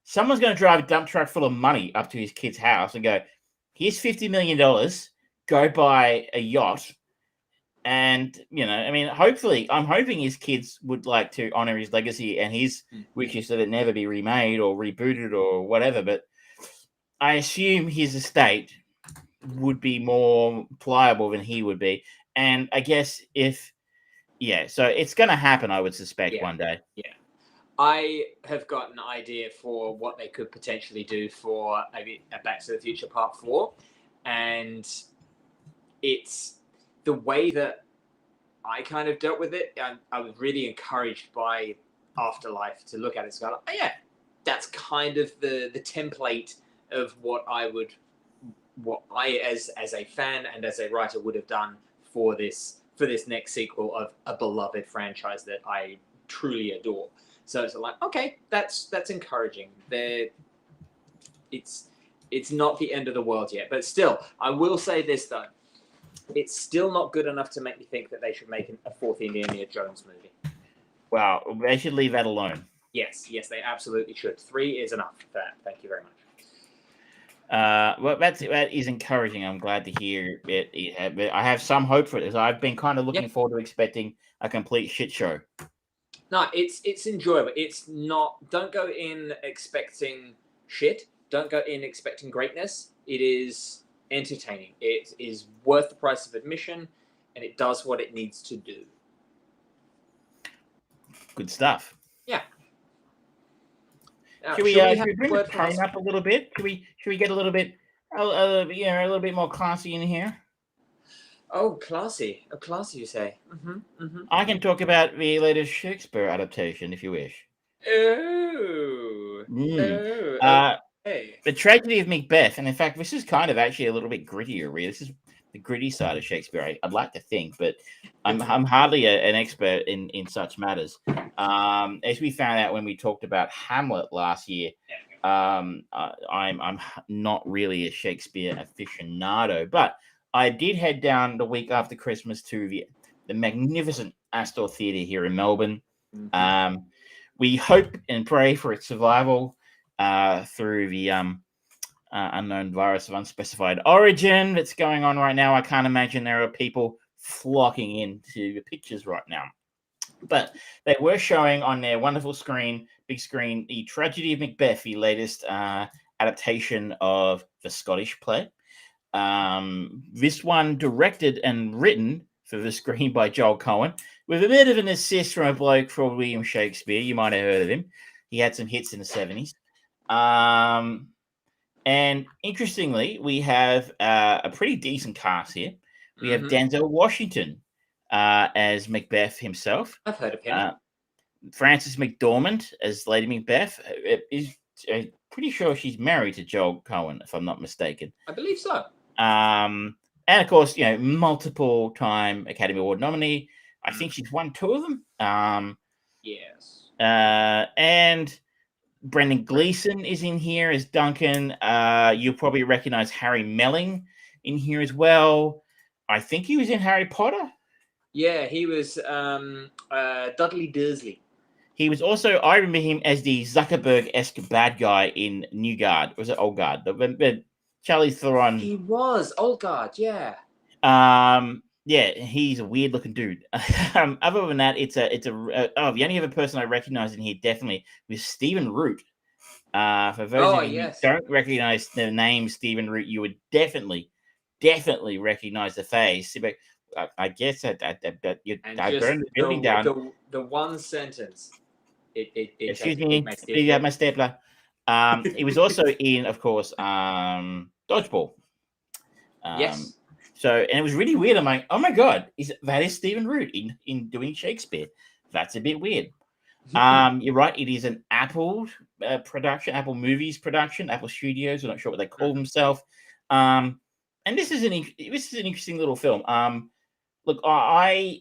someone's going to drive a dump truck full of money up to his kid's house and go, here's $50 million, go buy a yacht. And, you know, I mean, hopefully, I'm hoping his kids would like to honor his legacy and his wishes that it never be remade or rebooted or whatever. But I assume his estate would be more pliable than he would be. And I guess so it's going to happen, I would suspect, one day. Yeah. I have got an idea for what they could potentially do for a Back to the Future Part 4. And it's the way that I kind of dealt with it. I was really encouraged by Afterlife to look at it and go, oh yeah, that's kind of the template of what I as a fan and as a writer would have done for this next sequel of a beloved franchise that I truly adore. So it's like, okay, that's encouraging. It's not the end of the world yet, but still, I will say this though. It's still not good enough to make me think that they should make a fourth Indiana Jones movie. Well, they should leave that alone. Yes, they absolutely should. 3 is enough for that. Thank you very much. Well, that is encouraging. I'm glad to hear it. I have some hope for this. I've been kind of looking forward to expecting a complete shit show. No, it's enjoyable. It's not. Don't go in expecting shit. Don't go in expecting greatness. It is entertaining. It is worth the price of admission, and it does what it needs to do. Good stuff. Yeah. Should we bring the tone up a little bit? Should we get a little bit, a little bit more classy in here? Oh, classy. Oh, classy, you say. I can talk about the latest Shakespeare adaptation if you wish. Oh. Mm. Oh, okay. The Tragedy of Macbeth, and in fact, this is kind of actually a little bit grittier. Really, this is the gritty side of Shakespeare. I'd like to think, but I'm hardly an expert in such matters. As we found out when we talked about Hamlet last year, I'm not really a Shakespeare aficionado, but I did head down the week after Christmas to the magnificent Astor Theatre here in Melbourne. We hope and pray for its survival through the unknown virus of unspecified origin that's going on right now. I can't imagine there are people flocking into the pictures right now. But they were showing on their wonderful screen, big screen, the Tragedy of Macbeth, the latest adaptation of the Scottish play. This one directed and written for the screen by Joel Cohen, with a bit of an assist from a bloke called William Shakespeare. You might have heard of him. He had some hits in the 70s. And interestingly, we have a pretty decent cast here. We have Denzel Washington as Macbeth himself. I've heard of him. Frances McDormand as Lady Macbeth. I'm pretty sure she's married to Joel Cohen, if I'm not mistaken. I believe so. And of course, multiple-time Academy Award nominee. I think she's won 2 of them. Yes. And Brendan Gleeson is in here as Duncan. You'll probably recognize Harry Melling in here as well. I think he was in Harry Potter. Yeah, he was Dudley Dursley. He was also, I remember him as the Zuckerberg-esque bad guy in New Guard. Was it Old Guard? The Charlie Theron. He was Old Guard, yeah. Yeah, he's a weird looking dude. Other than that, the only other person I recognize in here definitely was Stephen Root. For those of you who don't recognize the name Stephen Root, you would definitely recognize the face. But I guess that I burned the building down. The one sentence. Excuse me, my stapler. He was also in, of course, Dodgeball. Yes. So, and it was really weird. I'm like, oh my god, that is Stephen Root in doing Shakespeare? That's a bit weird. You're right. It is an Apple production, Apple Movies production, Apple Studios. I'm not sure what they call themselves. And this is an interesting little film. Look,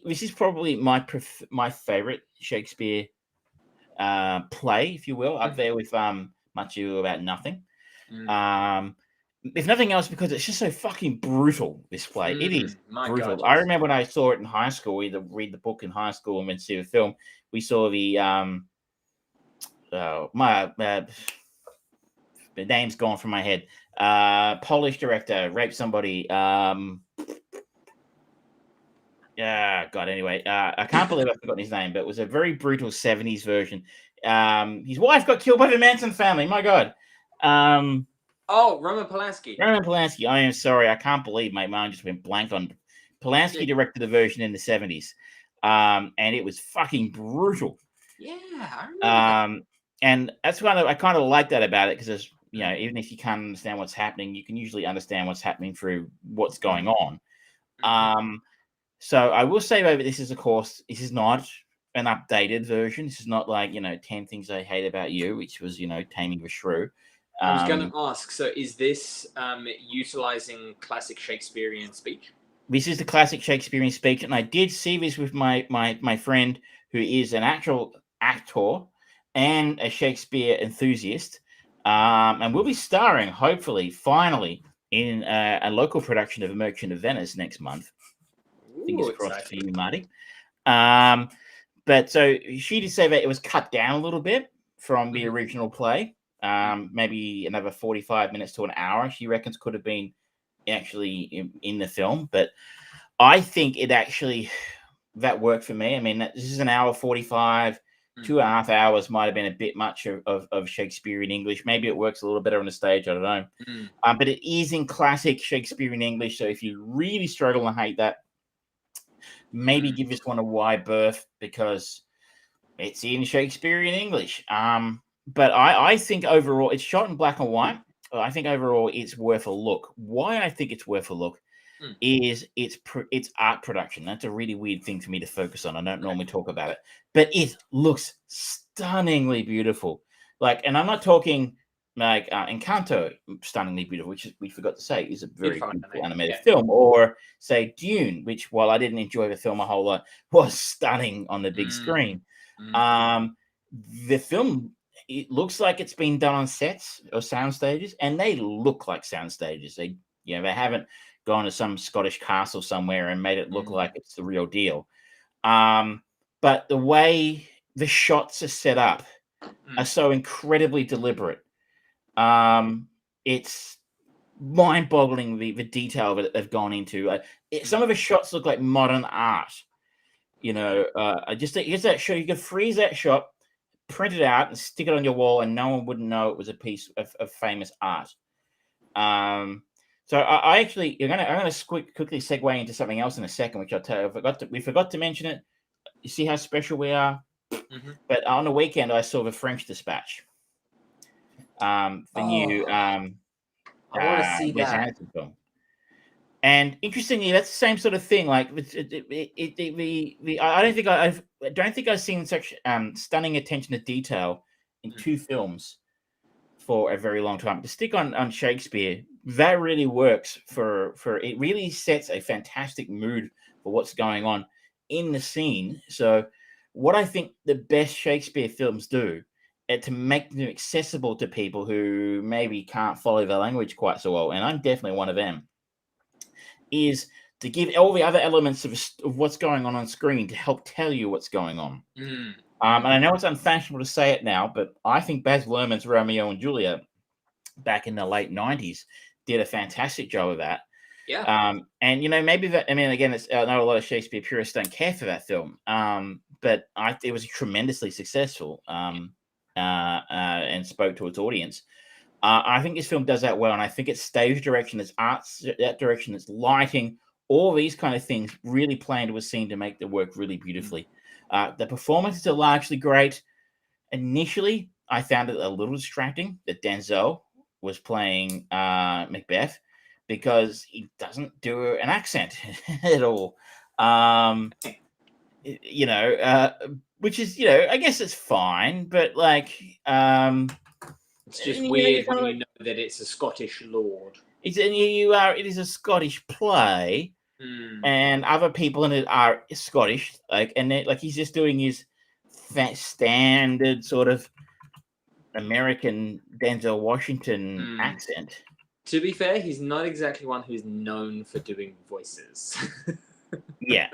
this is probably my favorite Shakespeare play, if you will, up there with Much Ado About Nothing. If nothing else, because it's just so fucking brutal, this play. It is brutal. God, I remember when I saw it in high school, either read the book in high school and then see the film. We saw the name's gone from my head. Polish director raped somebody. Yeah, God. Anyway, I can't believe I've forgotten his name, but it was a very brutal 70s version. His wife got killed by the Manson family. My God. Roman Polanski. Roman Polanski. I am sorry. I can't believe my mind just went blank on Polanski. Directed the version in the 70s. And it was fucking brutal. Yeah, I remember. And that's I kind of like that about it, because even if you can't understand what's happening, you can usually understand what's happening through what's going on. So I will say, though, this is, of course, this is not an updated version. This is not like 10 Things I Hate About You, which was Taming the Shrew. I was going to ask, so is this utilizing classic Shakespearean speech? This is the classic Shakespearean speech, and I did see this with my friend, who is an actual actor and a Shakespeare enthusiast, and we'll be starring, hopefully, finally, in a local production of A Merchant of Venice next month. Fingers crossed for you, Marty. But so she did say that it was cut down a little bit from the original play. Maybe another 45 minutes to an hour, she reckons, could have been actually in the film. But I think that worked for me. I mean, this is an hour 45, 2.5 hours might have been a bit much of Shakespearean English. Maybe it works a little better on the stage. I don't know. But it is in classic Shakespearean English. So if you really struggle and hate that, maybe give this one a wide berth, because it's in Shakespearean English. But I think overall, it's shot in black and white. I think overall it's worth a look. Why I think it's worth a look? is it's art production. That's a really weird thing for me to focus on. I don't normally talk about it, but it looks stunningly beautiful. Like, and I'm not talking like Encanto, stunningly beautiful, which we forgot to say is a very beautiful animated film, or say Dune, which, while I didn't enjoy the film a whole lot, was stunning on the big screen. The film, it looks like it's been done on sets or sound stages, and they look like sound stages. They haven't gone to some Scottish castle somewhere and made it look like it's the real deal. But the way the shots are set up are so incredibly deliberate. It's mind-boggling the detail that they've gone into. Some of the shots look like modern art. Just that show, you could freeze that shot, print it out, and stick it on your wall, and no one wouldn't know it was a piece of famous art. So I actually, I'm going to quickly segue into something else in a second, which I'll tell you. We forgot to mention it. You see how special we are? But on the weekend, I saw The French Dispatch. The new I want to see Wes that. Anderson film. And interestingly, that's the same sort of thing. Like I don't think I've seen such stunning attention to detail in two films for a very long time. To stick on Shakespeare, that really works for it. Really sets a fantastic mood for what's going on in the scene. So, what I think the best Shakespeare films do, to make them accessible to people who maybe can't follow the language quite so well, and I'm definitely one of them, is to give all the other elements of what's going on screen to help tell you what's going on. And I know it's unfashionable to say it now, but I think Baz Luhrmann's Romeo and Juliet back in the late 90s did a fantastic job of that. Yeah. And maybe that, I mean, again, I know a lot of Shakespeare purists don't care for that film, but it was tremendously successful and spoke to its audience. I think this film does that well, and I think its stage direction, its art, that direction, its lighting, all these kind of things really play into a scene to make the work really beautifully. The performances are largely great. Initially, I found it a little distracting that Denzel was playing Macbeth, because he doesn't do an accent at all. Which is, I guess it's fine, but like, it's just weird when you know that it's a Scottish lord. It is a Scottish play, and other people in it are Scottish, and he's just doing his standard sort of American Denzel Washington accent. To be fair, he's not exactly one who's known for doing voices. Yeah.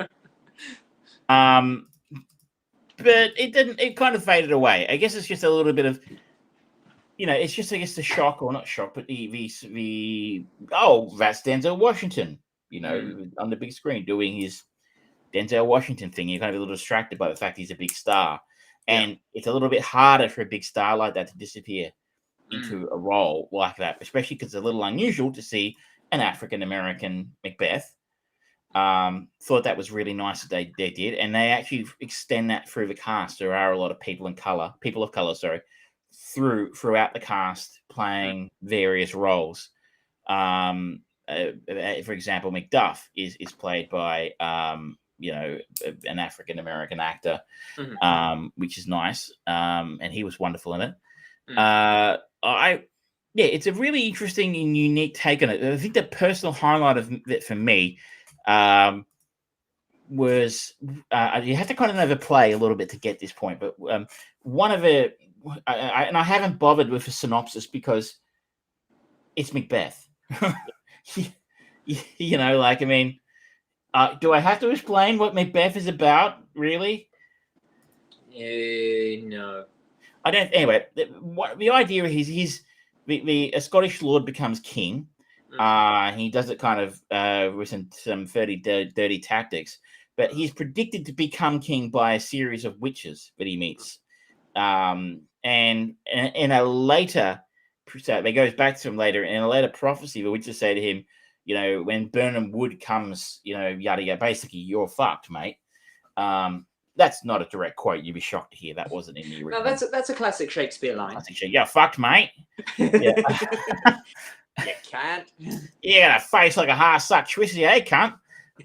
But it kind of faded away. I guess it's just a little bit of, it's just, I guess, the shock, or not shock, but that's Denzel Washington, on the big screen doing his Denzel Washington thing. You're kind of a little distracted by the fact he's a big star. And it's a little bit harder for a big star like that to disappear into a role like that, especially because it's a little unusual to see an African-American Macbeth. Thought that was really nice that they did, and they actually extend that through the cast. There are a lot of people of color, throughout the cast playing various roles. For example, Macduff is played by an African-American actor, which is nice, and he was wonderful in it. It's a really interesting and unique take on it. I think the personal highlight of it for me was you have to kind of know the play a little bit to get this point, but one of it, and I haven't bothered with a synopsis because it's Macbeth. Do I have to explain what Macbeth is about, really? No. I don't. Anyway, the idea is a Scottish lord becomes king. He does it kind of with some dirty tactics, but he's predicted to become king by a series of witches that he meets. And in a later, so it goes back to him later, in a later prophecy, the witches say to him, when Birnam Wood comes, yada yada, basically you're fucked, mate. That's not a direct quote. You'd be shocked to hear that wasn't in the original. No, that's a classic Shakespeare line. Yeah, fucked, mate. Yeah. You can't. You got a face like a half-sucked twisty, eh, cunt?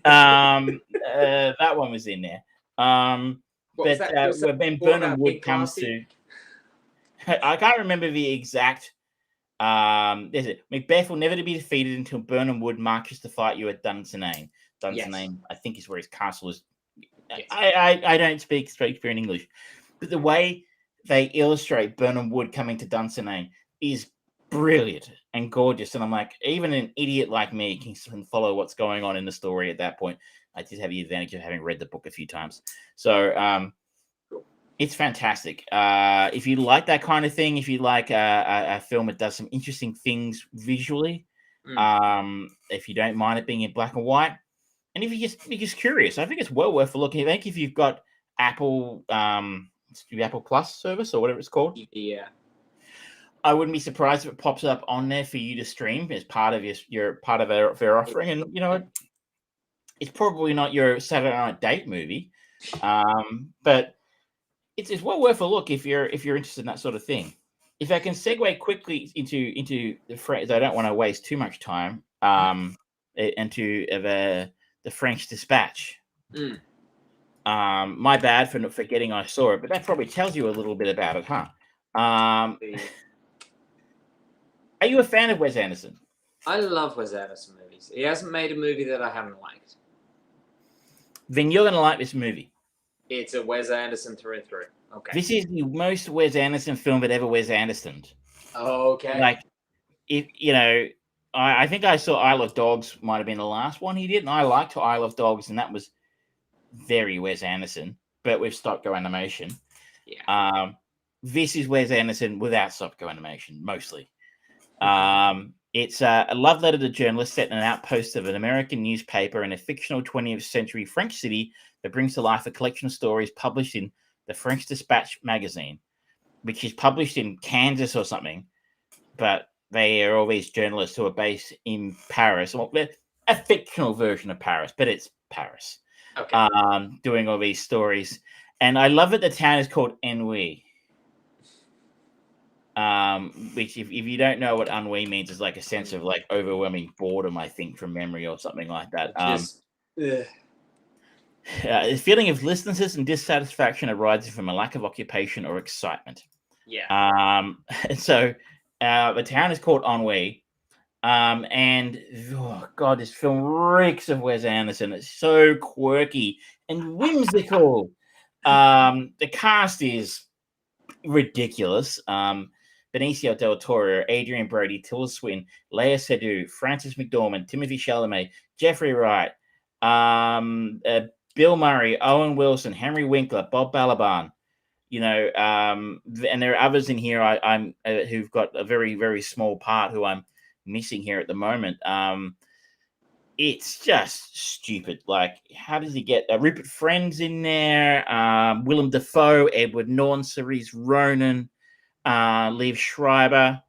That one was in there. What was that? When All Burnham about Wood being comes classy? to, I can't remember the exact. There's it. Macbeth will never be defeated until Burnham Wood marches to fight you at Dunsinane. Dunsinane, I think, is where his castle is. Yes. I don't speak Shakespeare in English, but the way they illustrate Burnham Wood coming to Dunsinane is brilliant and gorgeous. And I'm like, even an idiot like me can follow what's going on in the story at that point. I just have the advantage of having read the book a few times. So it's fantastic. If you like that kind of thing, if you like a film that does some interesting things visually, if you don't mind it being in black and white, and if you're just curious, I think it's well worth a look. I think if you've got Apple, the Apple Plus service or whatever it's called, Yeah. I wouldn't be surprised if it pops up on there for you to stream as part of your part of their offering. And you know, it's probably not your Saturday night date movie, but it's well worth a look if you're interested in that sort of thing. If I can segue quickly into the French, I don't want to waste too much time. Into the French Dispatch. My bad for not forgetting I saw it, but that probably tells you a little bit about it, huh? Are you a fan of Wes Anderson? I love Wes Anderson movies. He hasn't made a movie that I haven't liked. Then you're going to like this movie. It's a Wes Anderson through and through. Okay. This is the most Wes Anderson film that ever Wes Anderson. Okay. Like, if you know, I think I saw Isle of Dogs might have been the last one he did, and I liked Isle of Dogs, and that was very Wes Anderson, but with stop-go animation. Yeah. This is Wes Anderson without stop-go animation, mostly. It's a love letter to journalists set in an outpost of an American newspaper in a fictional 20th century French city that brings to life a collection of stories published in the French Dispatch magazine, which is published in Kansas or something, but they are all these journalists who are based in Paris. Well, they're a fictional version of Paris, but it's Paris. Okay. Doing all these stories. And I love that the town is called Ennui. Which if you don't know what ennui means, is like a sense of like overwhelming boredom, I think, from memory or something like that. A feeling of listlessness and dissatisfaction arising from a lack of occupation or excitement. Yeah. So the town is called Ennui. And oh god, this film reeks of Wes Anderson. It's so quirky and whimsical. The cast is ridiculous. Benicio del Toro, Adrian Brody, Tilda Swinton, Lea Seydoux, Frances McDormand, Timothy Chalamet, Jeffrey Wright, Bill Murray, Owen Wilson, Henry Winkler, Bob Balaban. You know, and there are others in here I'm who've got a very, very small part who I'm missing here at the moment. It's just stupid. Like, how does he get Rupert Friend's in there? Willem Dafoe, Edward Norton, Cerise Ronan, Liev Schreiber,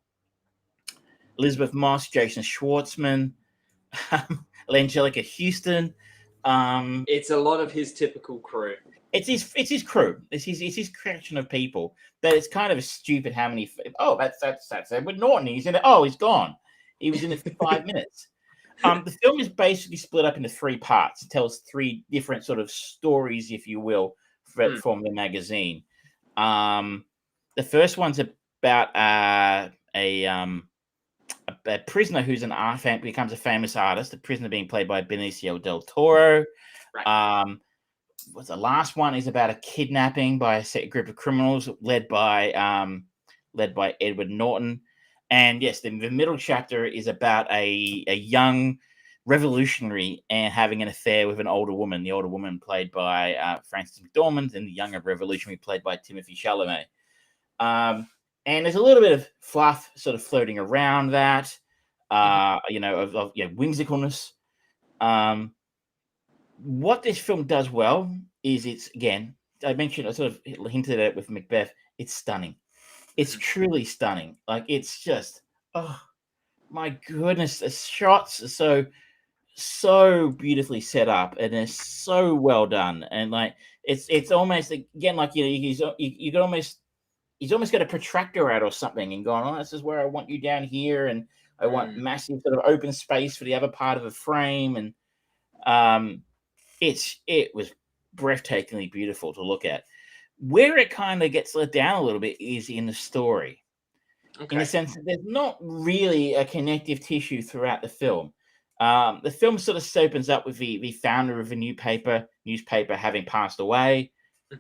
Elizabeth Moss, Jason Schwartzman, Angelica Houston. It's a lot of his typical crew. It's his crew. It's his collection of people. But it's kind of stupid how many. Oh, that's Edward Norton. He's in it. Oh, he's gone. He was in it for 5 minutes. The film is basically split up into 3 parts. It tells 3 different sort of stories, if you will, from the magazine. The first one's about a prisoner who's an art fan, becomes a famous artist. The prisoner being played by Benicio del Toro. Right. The last one is about a kidnapping by a group of criminals led by Edward Norton. And yes, the middle chapter is about a young revolutionary and having an affair with an older woman. The older woman played by Frances McDormand, and the younger revolutionary played by Timothy Chalamet. And there's a little bit of fluff sort of floating around that, of whimsicalness. What this film does well is it's, again, I sort of hinted at it with Macbeth, it's stunning. It's truly stunning. Like, it's just, oh my goodness, the shots are so beautifully set up, and they're so well done. And like, it's almost, again, like, you know, you could almost, he's almost got a protractor out or something and going, oh, this is where I want you down here, and I want massive sort of open space for the other part of the frame, and it was breathtakingly beautiful to look at. Where it kind of gets let down a little bit is in the story, in the sense that there's not really a connective tissue throughout the film. The film sort of opens up with the founder of the newspaper having passed away,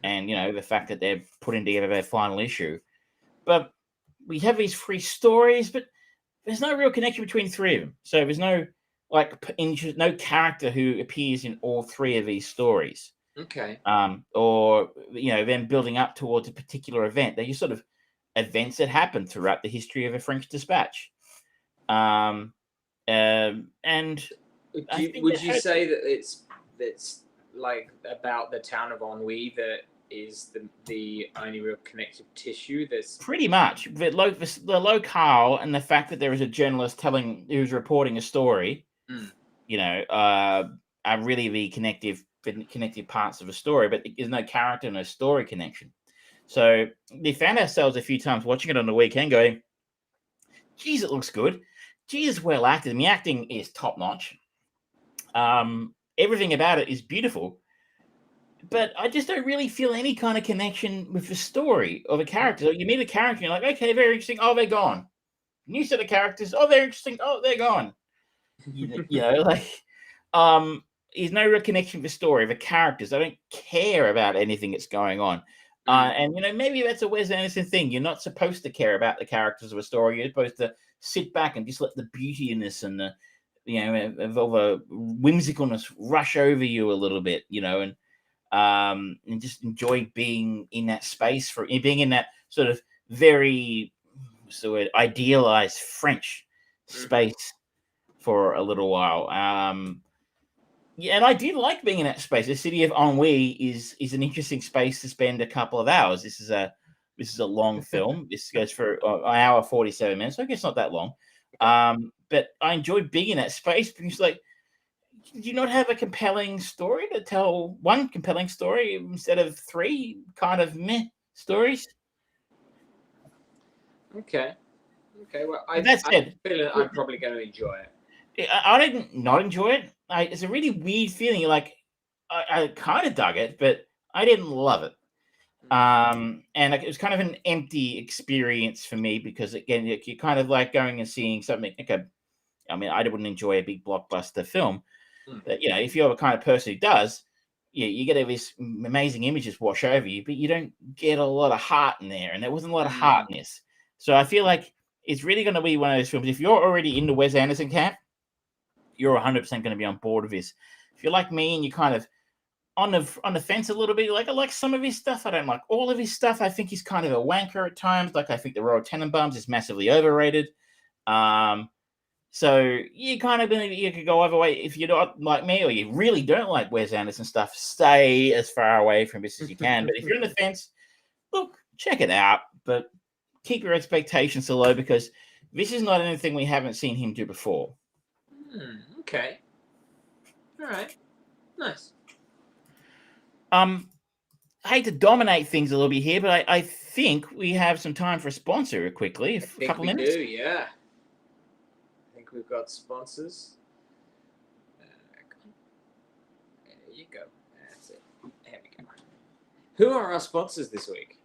and the fact that they're putting together their final issue. But we have these three stories, but there's no real connection between the three of them. So there's no no character who appears in all three of these stories. Okay. Or them building up towards a particular event. They're just sort of events that happen throughout the history of a French dispatch. And would you say that it's like about the town of Ennui that is the only real connective tissue? That's pretty much the locale, and the fact that there is a journalist who's reporting a story. Are really the connective parts of a story, but there's no character, no story connection. So we found ourselves a few times watching it on the weekend going, geez, it looks good. Geez, it's well acted. And the acting is top notch. Everything about it is beautiful. But I just don't really feel any kind of connection with the story or the characters. You meet a character, you're like, okay, very interesting. Oh, they're gone. New set of characters. Oh, they're interesting. Oh, they're gone. There's no real connection with the story, the characters. I don't care about anything that's going on. And maybe that's a Wes Anderson thing. You're not supposed to care about the characters of a story. You're supposed to sit back and just let the beautiness and of all the whimsicalness rush over you a little bit, and just enjoy being in that space, for being in that sort of very idealized French space for a little while. And I did like being in that space. The city of Ennui is an interesting space to spend a couple of hours. This is a long film. This goes for an hour 47 minutes. So I guess not that long. But I enjoyed being in that space because, did you not have a compelling story to tell? One compelling story instead of three kind of meh stories? Okay. Well, I'm probably going to enjoy it. I didn't not enjoy it. It's a really weird feeling. I kind of dug it, but I didn't love it. And it was kind of an empty experience for me because, again, you're kind of like going and seeing something. I wouldn't enjoy a big blockbuster film, but if you're the kind of person who does, you get all these amazing images wash over you, but you don't get a lot of heart in there, and there wasn't a lot of heart in this. So I feel like it's really going to be one of those films. If you're already in the Wes Anderson camp, you're 100% going to be on board with this. If you're like me and you're kind of on the fence a little bit, I like some of his stuff. I don't like all of his stuff. I think he's kind of a wanker at times. I think the Royal Tenenbaums is massively overrated. So you could go either way. If you're not like me or you really don't like Wes Anderson stuff, stay as far away from this as you can. But if you're on the fence, look, check it out. But keep your expectations low because this is not anything we haven't seen him do before. Okay. All right. Nice. I hate to dominate things a little bit here, but I think we have some time for a sponsor quickly. A couple minutes. Do, yeah. I think we've got sponsors. There you go. That's it. There we go. Who are our sponsors this week?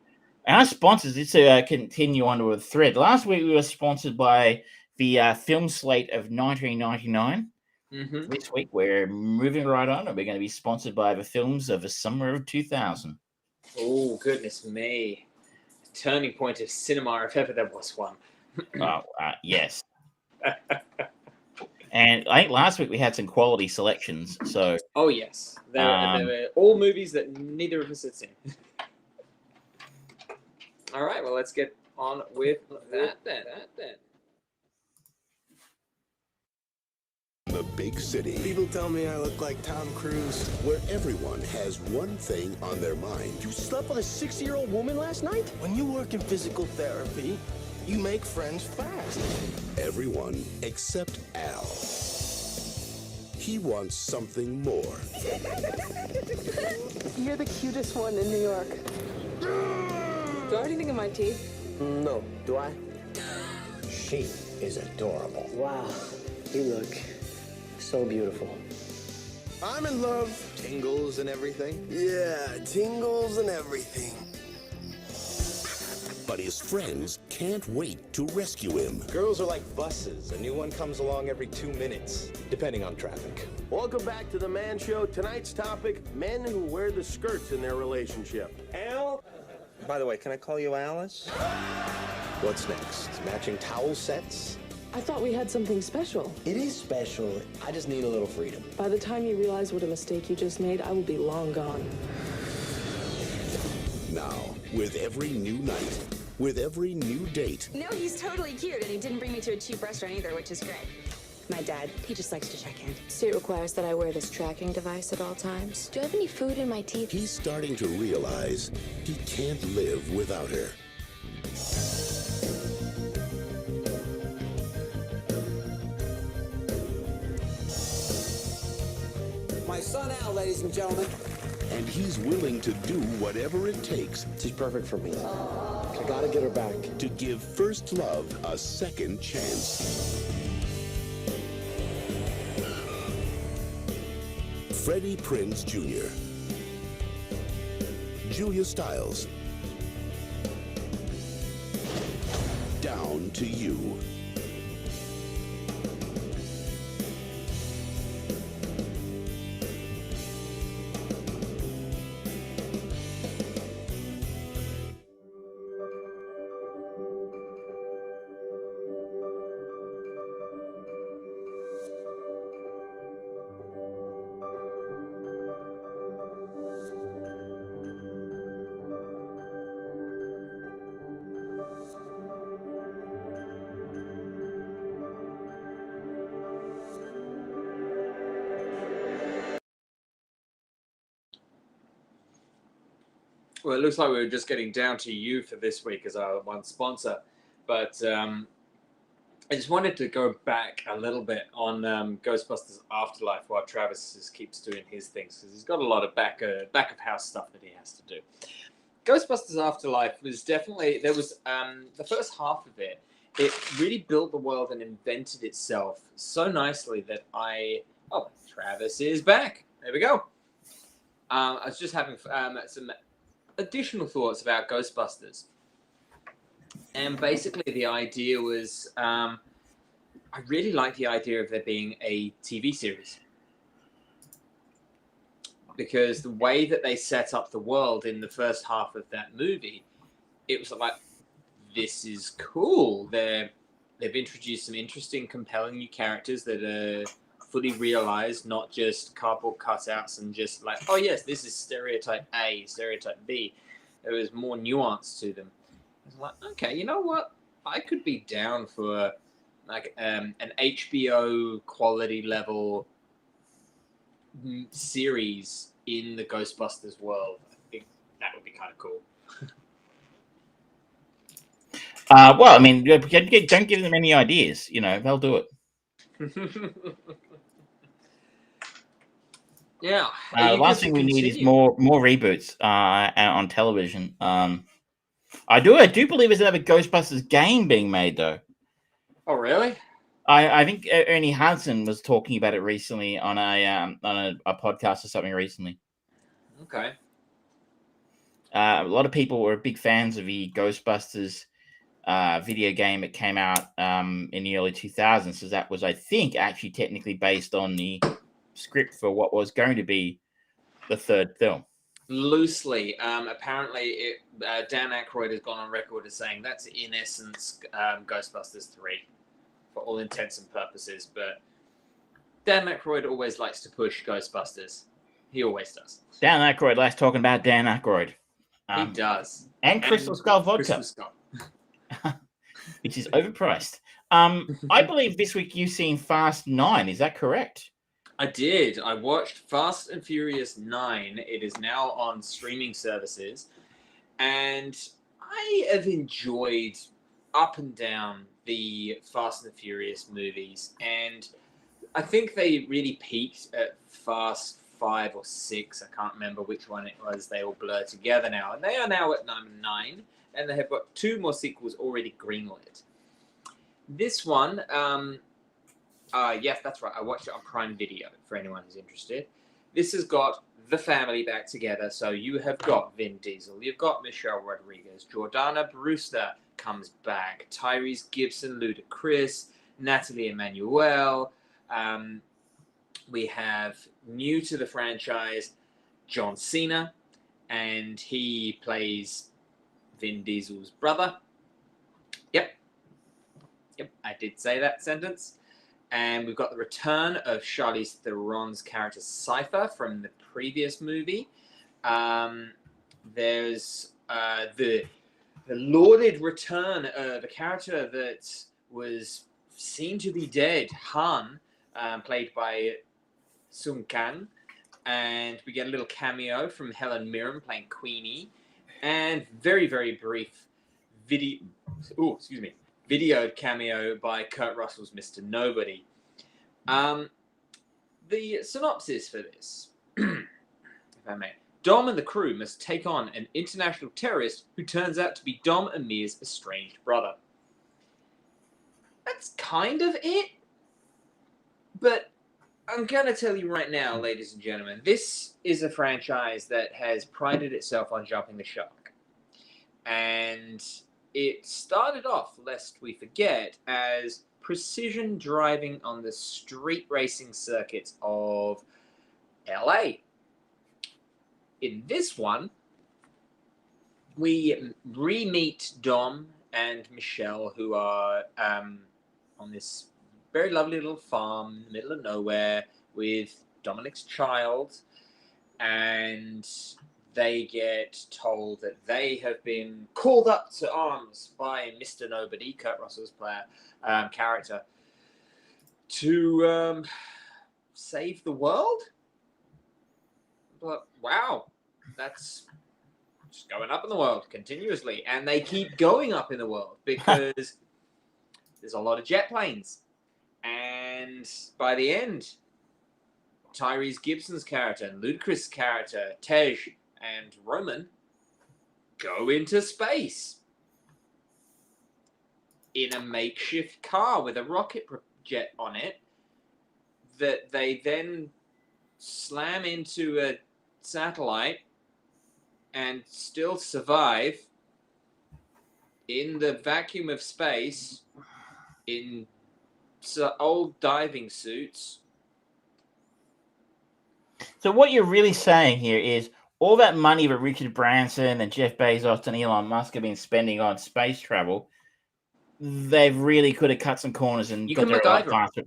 Our sponsors, it's to continue on with a thread. Last week we were sponsored by the film slate of 1999. This week we're moving right on, and we're going to be sponsored by the films of the summer of 2000. Oh, goodness me. A turning point of cinema, if ever there was one. Yes. And I think last week we had some quality selections. So. Oh, yes. There were all movies that neither of us had seen. All right, well, let's get on with that then. The big city. People tell me I look like Tom Cruise. Where everyone has one thing on their mind. You slept with a 60-year-old woman last night? When you work in physical therapy, you make friends fast. Everyone except Al. He wants something more. You're the cutest one in New York. Do I have anything in my teeth? No. Do I? She is adorable. Wow, you look so beautiful. I'm in love. Tingles and everything. Yeah, tingles and everything. But his friends can't wait to rescue him. Girls are like buses. A new one comes along every 2 minutes, depending on traffic. Welcome back to The Man Show. Tonight's topic, men who wear the skirts in their relationship. Al? By the way, can I call you Alice? What's next? Matching towel sets? I thought we had something special. It is special. I just need a little freedom. By the time you realize what a mistake you just made, I will be long gone. Now, with every new night, with every new date, No, he's totally cute, and he didn't bring me to a cheap restaurant either, which is great. My dad, he just likes to check in. So it requires that I wear this tracking device at all times. Do I have any food in my teeth? he's starting to realize he can't live without her. My son Al, ladies and gentlemen. And he's willing to do whatever it takes She's perfect for me. I gotta get her back. to give first love a second chance. Freddie Prinze Jr., Julia Stiles, Down to You. Well, it looks like we were just getting Down to You for this week as our one sponsor. But I just wanted to go back a little bit on Ghostbusters Afterlife while Travis just keeps doing his things, because he's got a lot of back of house stuff that he has to do. Ghostbusters Afterlife was definitely, there was the first half of it, it really built the world and invented itself so nicely that Travis is back. There we go. I was just having some additional thoughts about Ghostbusters. And basically the idea was, I really like the idea of there being a TV series. Because the way that they set up the world in the first half of that movie, it was like, this is cool. They've introduced some interesting, compelling new characters that are fully realized, not just cardboard cutouts and just like, oh yes, this is stereotype A, stereotype B. There was more nuance to them. I was like, okay, you know what? I could be down for like an HBO quality level series in the Ghostbusters world. I think that would be kind of cool. Well, I mean, don't give them any ideas. You know, they'll do it. Yeah. The last thing we need is more reboots on television. I do believe there's another Ghostbusters game being made, though. Oh, really? I think Ernie Hudson was talking about it recently on a podcast or something recently. Okay. A lot of people were big fans of the Ghostbusters video game that came out in the early 2000s. So that was, I think, actually technically based on the script for what was going to be the third film. Loosely. Apparently, Dan Aykroyd has gone on record as saying that's in essence Ghostbusters 3 for all intents and purposes. But Dan Aykroyd always likes to push Ghostbusters. He always does. Dan Aykroyd likes talking about Dan Aykroyd. He does. And Crystal Skull vodka. Crystal Skull. Which is overpriced. I believe this week you've seen Fast 9. Is that correct? I did. I watched Fast and Furious 9. It is now on streaming services. And I have enjoyed up and down the Fast and Furious movies. And I think they really peaked at Fast 5 or 6. I can't remember which one it was. They all blur together now. And they are now at number 9. And they have got 2 more sequels already greenlit. This one, yes, that's right. I watched it on Prime Video for anyone who's interested. This has got the family back together. So you have got Vin Diesel, you've got Michelle Rodriguez, Jordana Brewster comes back, Tyrese Gibson, Ludacris, Natalie Emmanuel. We have new to the franchise, John Cena, and he plays Vin Diesel's brother. Yep, I did say that sentence. And we've got the return of Charlize Theron's character Cypher from the previous movie. There's the lauded return of a character that was seen to be dead, Han, played by Sung Kang. And we get a little cameo from Helen Mirren playing Queenie. And very, very brief videoed cameo by Kurt Russell's Mr. Nobody. The synopsis for this, if I may. Dom and the crew must take on an international terrorist who turns out to be Dom and Mia's estranged brother. That's kind of it. But I'm going to tell you right now, ladies and gentlemen, this is a franchise that has prided itself on jumping the shark. And it started off, lest we forget, as precision driving on the street racing circuits of LA. In this one, we re-meet Dom and Michelle, who are on this very lovely little farm in the middle of nowhere with Dominic's child, and they get told that they have been called up to arms by Mr. Nobody, Kurt Russell's character, to save the world. But wow, that's just going up in the world continuously, and they keep going up in the world because there's a lot of jet planes, and by the end, Tyrese Gibson's character and Ludacris' character Tej and Roman go into space in a makeshift car with a rocket jet on it that they then slam into a satellite and still survive in the vacuum of space in old diving suits. So what you're really saying here is all that money that Richard Branson and Jeff Bezos and Elon Musk have been spending on space travel, they really could have cut some corners and got there a lot faster.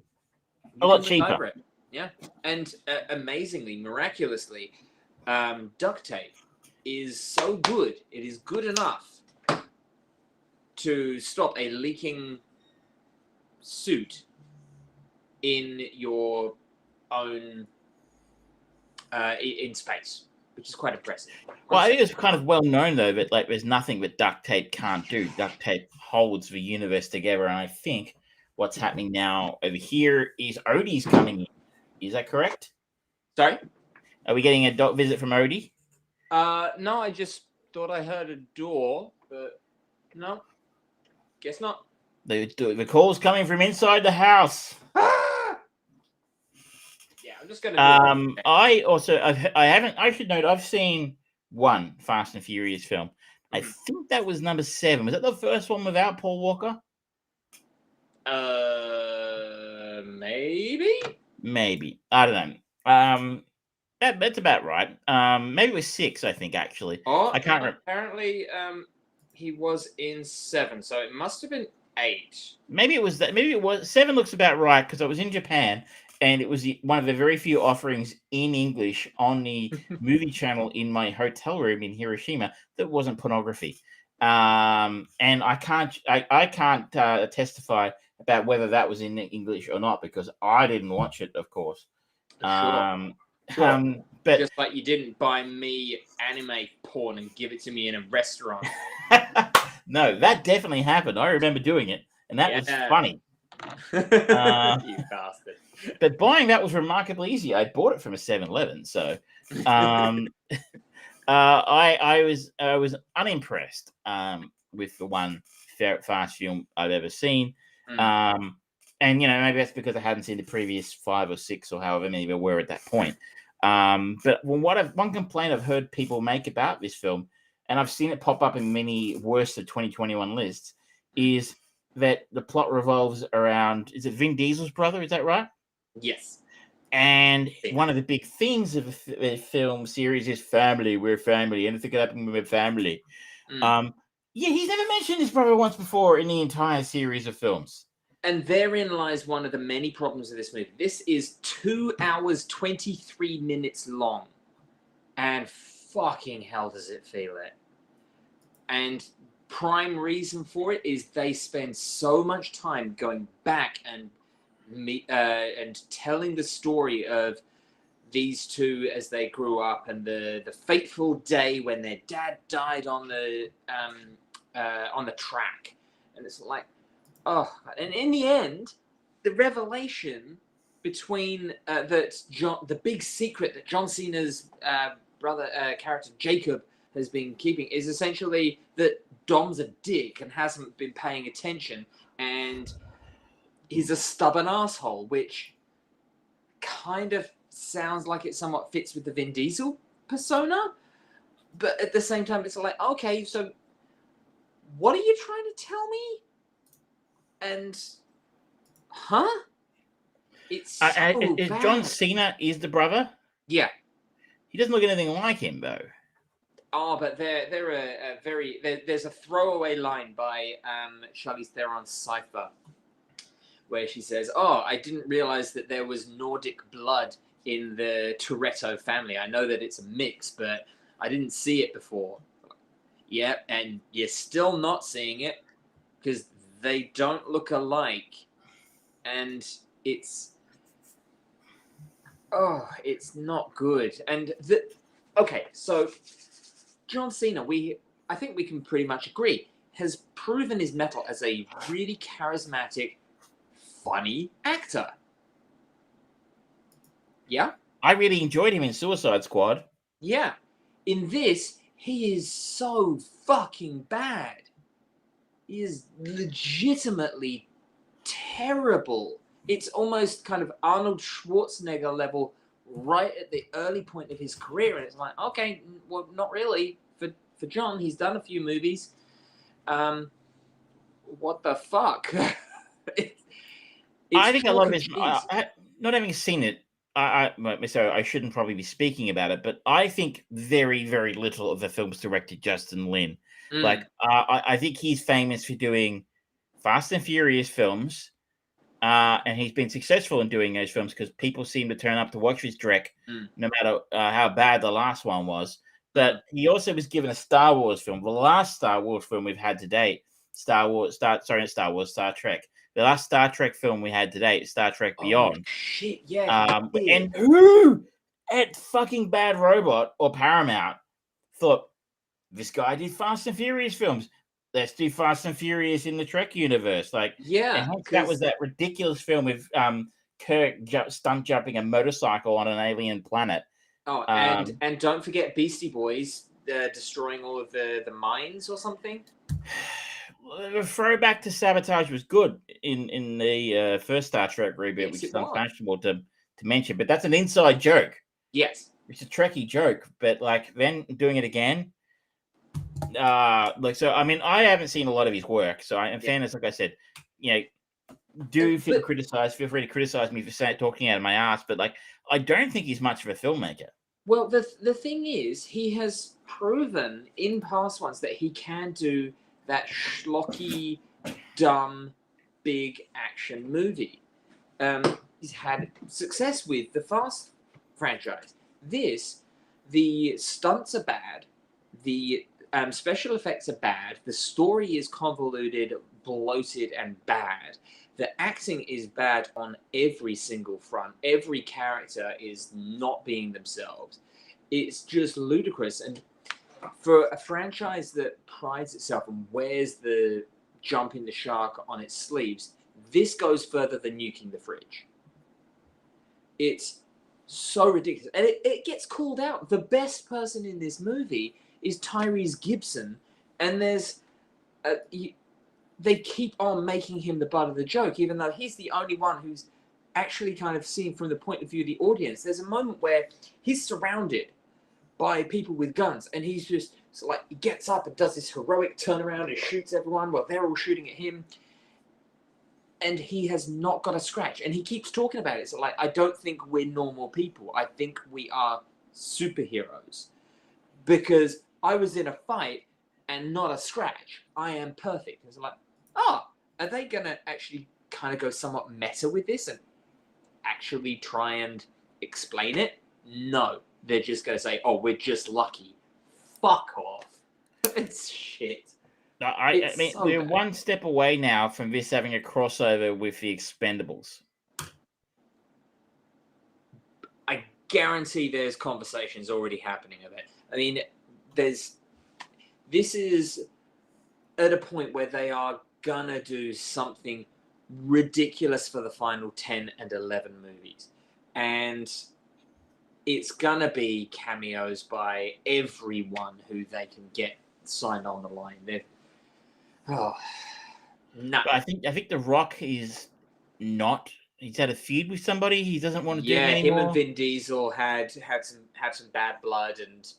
A lot cheaper. Yeah. And amazingly, miraculously, duct tape is so good. It is good enough to stop a leaking suit in your own in space, which is quite impressive. Well, I think it's kind of well known though that like there's nothing that duct tape can't do. Duct tape holds the universe together, and I think what's happening now over here is Odie's coming in. Is that correct? Sorry? Are we getting a visit from Odie? No, I just thought I heard a door, but no, guess not. The call's coming from inside the house. Yeah, I'm just gonna. I should note I've seen one Fast and Furious film. I think that was number 7. Was that the first one without Paul Walker? Maybe. I don't know. That's about right. Maybe it was 6, I think, actually. Oh, I can't remember. Apparently, he was in 7, so it must have been 8. Maybe it was that. Maybe it was 7. Looks about right because I was in Japan and it was one of the very few offerings in English on the movie channel in my hotel room in Hiroshima that wasn't pornography. And I can't testify about whether that was in English or not because I didn't watch it, of course. Sure. But just like you didn't buy me anime porn and give it to me in a restaurant. No, that definitely happened. I remember doing it, and that was funny. You bastard. But buying that was remarkably easy. I bought it from a 7-Eleven, so I was unimpressed with the one fast film I've ever seen. And maybe that's because I hadn't seen the previous 5 or 6 or however many there were at that point. But one complaint I've heard people make about this film, and I've seen it pop up in many worst of 2021 lists, is that the plot revolves around, is it Vin Diesel's brother? Is that right? Yes. And one of the big themes of the film series is family. We're family. Anything could happen with family. He's never mentioned his brother once before in the entire series of films. And therein lies one of the many problems of this movie. This is 2 hours, 23 minutes long. And fucking hell does it feel it. And prime reason for it is they spend so much time going back and telling the story of these two as they grew up, and the fateful day when their dad died on the track. And it's like, and in the end, the revelation between the big secret that John Cena's brother character Jacob has been keeping is essentially that Dom's a dick and hasn't been paying attention, and he's a stubborn asshole, which kind of sounds like it somewhat fits with the Vin Diesel persona, but at the same time, it's like, okay, so what are you trying to tell me? And, it's so bad. John Cena is the brother? Yeah. He doesn't look anything like him, though. Oh, but there's a throwaway line by Charlize Theron's Cypher, where she says, I didn't realize that there was Nordic blood in the Toretto family. I know that it's a mix, but I didn't see it before. Yep, and you're still not seeing it because they don't look alike. And it's not good. And so John Cena, I think we can pretty much agree, has proven his mettle as a really charismatic, funny actor. Yeah? I really enjoyed him in Suicide Squad. Yeah. In this, he is so fucking bad. He is legitimately terrible. It's almost kind of Arnold Schwarzenegger level right at the early point of his career. And it's like, okay, well, not really. For John, he's done a few movies. What the fuck? I think a lot of his... not having seen it, so I shouldn't probably be speaking about it, but I think very, very little of the film's directed Justin Lin. I think he's famous for doing Fast and Furious films, and he's been successful in doing those films because people seem to turn up to watch his Drek, no matter how bad the last one was. But he also was given a Star Wars film. The last Star Wars film we've had to date, Star Trek. The last Star Trek film we had to date, Star Trek Beyond. Oh, shit, yeah. And who at fucking Bad Robot or Paramount thought, this guy did Fast and Furious films. Let's do Fast and Furious in the Trek universe. Yeah. That was that ridiculous film with Kirk stunt jumping a motorcycle on an alien planet. Oh, and don't forget Beastie Boys destroying all of the mines or something. The throwback to Sabotage was good in the first Star Trek reboot, which is unfashionable to mention, but that's an inside joke. Yes. It's a Trekkie joke, but then doing it again, I haven't seen a lot of his work, so in fairness, like I said, feel free to criticize me for talking out of my ass, but I don't think he's much of a filmmaker. Well, the thing is, he has proven in past ones that he can do that schlocky, dumb, big action movie. He's had success with the Fast franchise. The stunts are bad, the special effects are bad, the story is convoluted, bloated, and bad. The acting is bad on every single front. Every character is not being themselves. It's just ludicrous. And for a franchise that prides itself and wears the jumping the shark on its sleeves, this goes further than nuking the fridge. It's so ridiculous. And it gets called out. The best person in this movie is Tyrese Gibson. And there's... they keep on making him the butt of the joke, even though he's the only one who's actually kind of seen from the point of view of the audience. There's a moment where he's surrounded by people with guns, and he's just he gets up and does this heroic turnaround and shoots everyone while they're all shooting at him, and he has not got a scratch. And he keeps talking about it. So I don't think we're normal people. I think we are superheroes, because I was in a fight and not a scratch. I am perfect. It's are they gonna actually kind of go somewhat meta with this and actually try and explain it? No, they're just gonna say, "Oh, we're just lucky." Fuck off. It's shit. I mean, so we're bad. one step away now from this having a crossover with the Expendables. I guarantee there's conversations already happening of it. I mean, this is at a point where they are gonna do something ridiculous for the final 10 and 11 movies. And it's gonna be cameos by everyone who they can get signed on the line. No. But I think The Rock is not. He's had a feud with somebody. He doesn't want to do it Yeah, anymore. him and Vin Diesel had some bad blood, and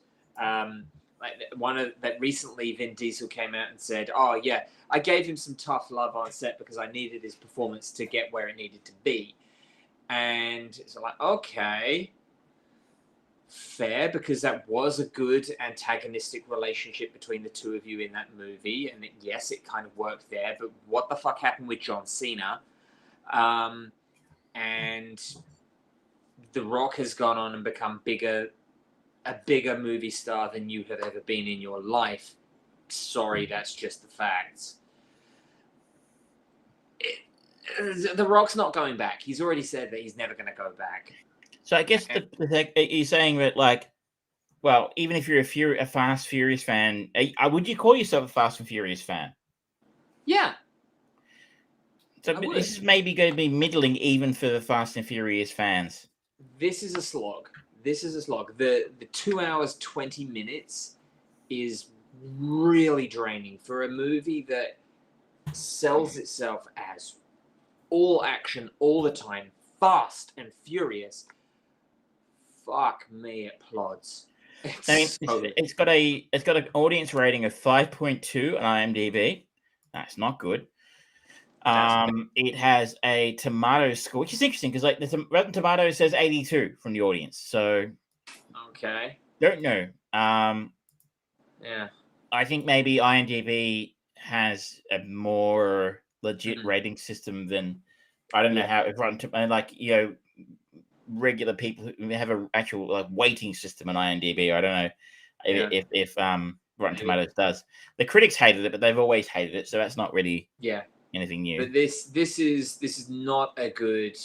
that recently Vin Diesel came out and said, "Oh yeah, I gave him some tough love on set because I needed his performance to get where it needed to be." And it's okay, fair, because that was a good antagonistic relationship between the two of you in that movie, and yes, it kind of worked there. But what the fuck happened with John Cena? And The Rock has gone on and become a bigger movie star than you have ever been in your life. Sorry, that's just the facts. The Rock's not going back. He's already said that he's never going to go back. So I guess you're saying that, well, even if you're a Fast Furious fan, would you call yourself a Fast and Furious fan? Yeah. So this is maybe going to be middling even for the Fast and Furious fans. This is a slog. The 2 hours, 20 minutes is really draining for a movie that sells itself as all action all the time, fast and furious. Fuck me, it plods. It's got an audience rating of 5.2 on IMDb. That's not good. It has a tomato score, which is interesting because the Rotten Tomatoes says 82 from the audience. So okay, don't know. Yeah, I think maybe IMDb has a more legit rating system than I don't know how if Rotten regular people who have an actual weighting system on IMDb. I don't know if Rotten Tomatoes does. The critics hated it, but they've always hated it, so that's not really anything new. But this is not a good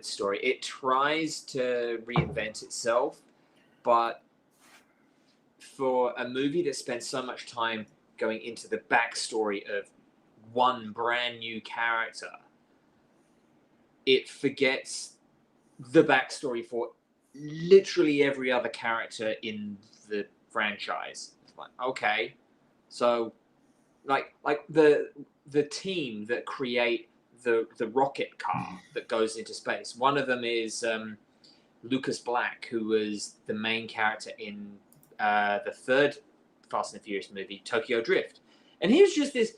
story. It tries to reinvent itself, but for a movie that spends so much time going into the backstory of one brand new character, it forgets the backstory for literally every other character in the franchise. It's okay, so like the team that create the rocket car that goes into space. One of them is Lucas Black, who was the main character in the third Fast and Furious movie, Tokyo Drift, and he was just this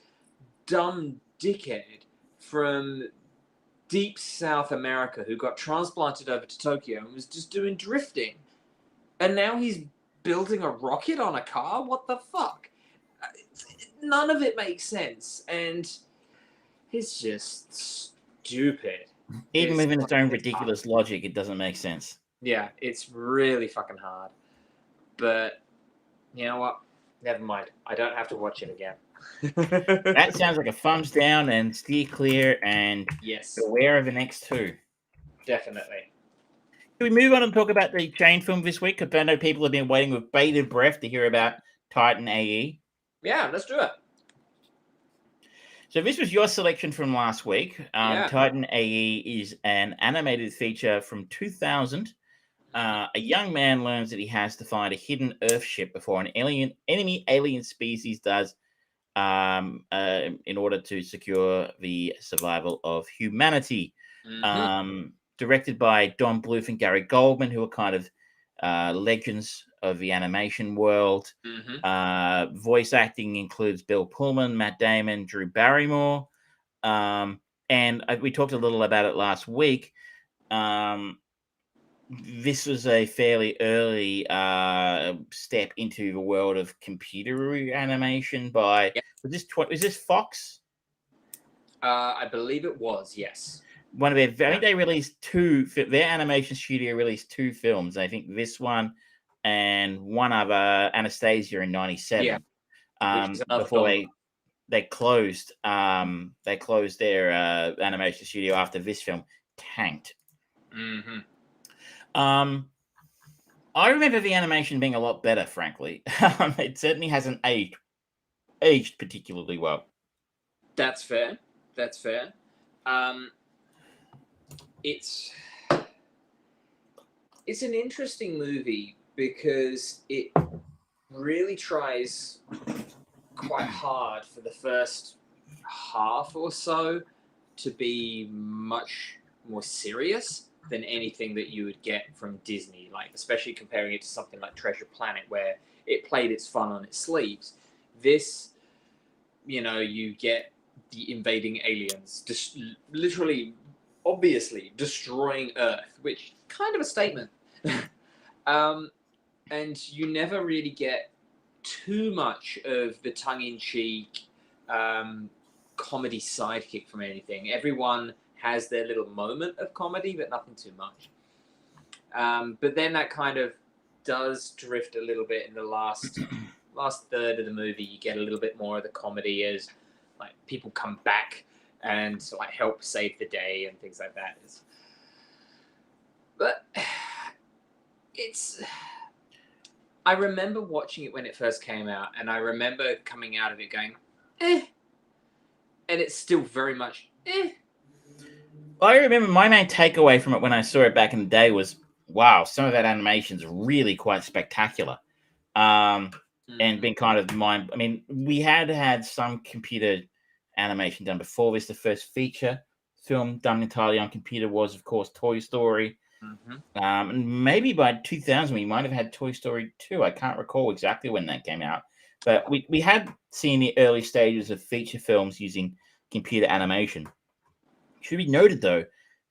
dumb dickhead from deep South America who got transplanted over to Tokyo and was just doing drifting, and now he's building a rocket on a car. What the fuck? None of it makes sense, and it's just stupid. Even within its own ridiculous logic, it doesn't make sense. Yeah, it's really fucking hard. But you know what? Never mind. I don't have to watch it again. That sounds like a thumbs down and steer clear and yes, beware of the next two. Definitely. Can we move on and talk about the chain film this week? Because I know people have been waiting with bated breath to hear about Titan AE. Yeah, let's do it. So this was your selection from last week. Titan AE is an animated feature from 2000. A young man learns that he has to find a hidden Earth ship before an enemy alien species does in order to secure the survival of humanity. Directed by Don Bluth and Gary Goldman, who are kind of legends of the animation world. Voice acting includes Bill Pullman, Matt Damon, Drew Barrymore. And we talked a little about it last week. This was a fairly early step into the world of computer animation by was this Fox? I believe it was, yes. One of their, I think they released their animation studio released 2 films. I think this one and one other, Anastasia in '97. Before they closed their animation studio after this film tanked. I remember the animation being a lot better, frankly. It certainly hasn't aged particularly well. That's fair. It's an interesting movie because it really tries quite hard for the first half or so to be much more serious than anything that you would get from Disney, like especially comparing it to something like Treasure Planet, where it played its fun on its sleeves. This, you get the invading aliens, just literally, obviously destroying Earth, which kind of a statement. And you never really get too much of the tongue-in-cheek comedy sidekick from anything. Everyone has their little moment of comedy, but nothing too much. But then that kind of does drift a little bit in the last third of the movie. You get a little bit more of the comedy as like people come back and like help save the day and things like that. But I remember watching it when it first came out, and I remember coming out of it going, and it's still very much I remember my main takeaway from it when I saw it back in the day was, wow, some of that animation's really quite spectacular. And been kind of I mean, we had some computer animation done before this. The first feature film done entirely on computer was, of course, Toy Story. And maybe by 2000, we might have had Toy Story 2. I can't recall exactly when that came out. But we had seen the early stages of feature films using computer animation. Should be noted, though,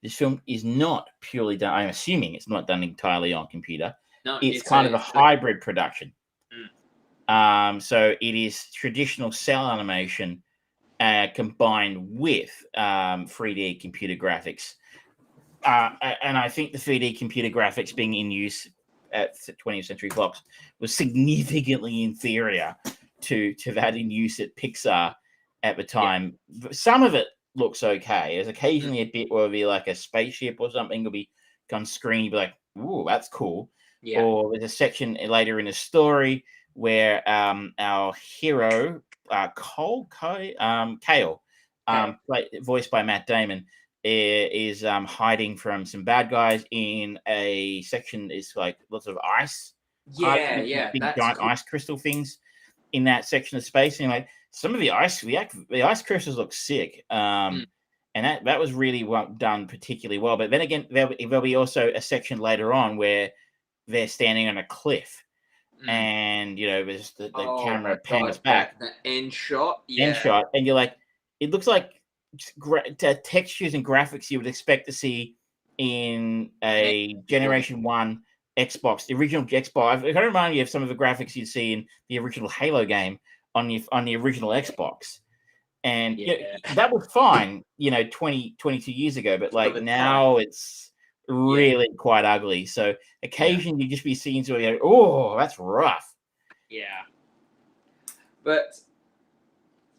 this film is not purely done. I'm assuming it's not done entirely on computer. No, it's kind of a hybrid production. So it is traditional cell animation combined with 3D computer graphics. And I think the 3D computer graphics being in use at 20th Century Fox was significantly inferior to that in use at Pixar at the time. Some of it looks okay. There's occasionally a bit where it'll be like a spaceship or something will be on screen. You'll be like, ooh, that's cool. Or there's a section later in the story where our hero, Kale, voiced by Matt Damon, is hiding from some bad guys in a section. It's like lots of ice. Big giant ice crystal things in that section of space. And like some of the ice crystals look sick. And that was really done particularly well. But then again, there'll be also a section later on where they're standing on a cliff. And there's the camera pans back. The end shot. And you're like, it looks like textures and graphics you would expect to see in a Generation 1 Xbox, the original Xbox. It kind of remind you of some of the graphics you'd see in the original Halo game on the original Xbox. And that was fine, 22 years ago, but like now it's really quite ugly. So occasionally you just be seeing sort of, oh, that's rough. Yeah. But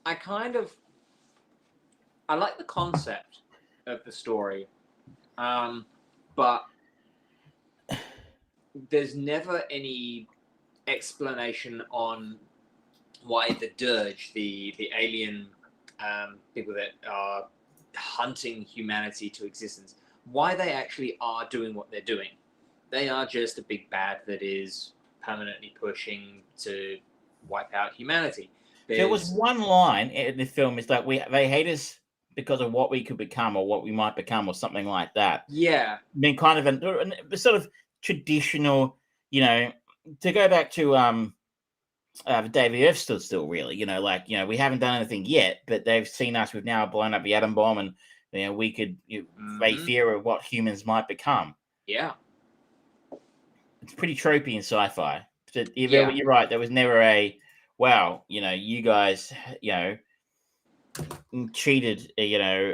I like the concept of the story, but there's never any explanation on why the Dirge, the alien people that are hunting humanity to existence, why they actually are doing what they're doing. They are just a big bad that is permanently pushing to wipe out humanity. There was one line in the film, is like they hate us because of what we could become or what we might become or something like that. Yeah. I mean, kind of a sort of traditional, to go back to the day the Earth stood still, really, we haven't done anything yet, but they've seen us. We've now blown up the atom bomb, and we could they fear of what humans might become. Yeah, it's pretty tropey in sci-fi. But you're right. There was never a you guys, cheated,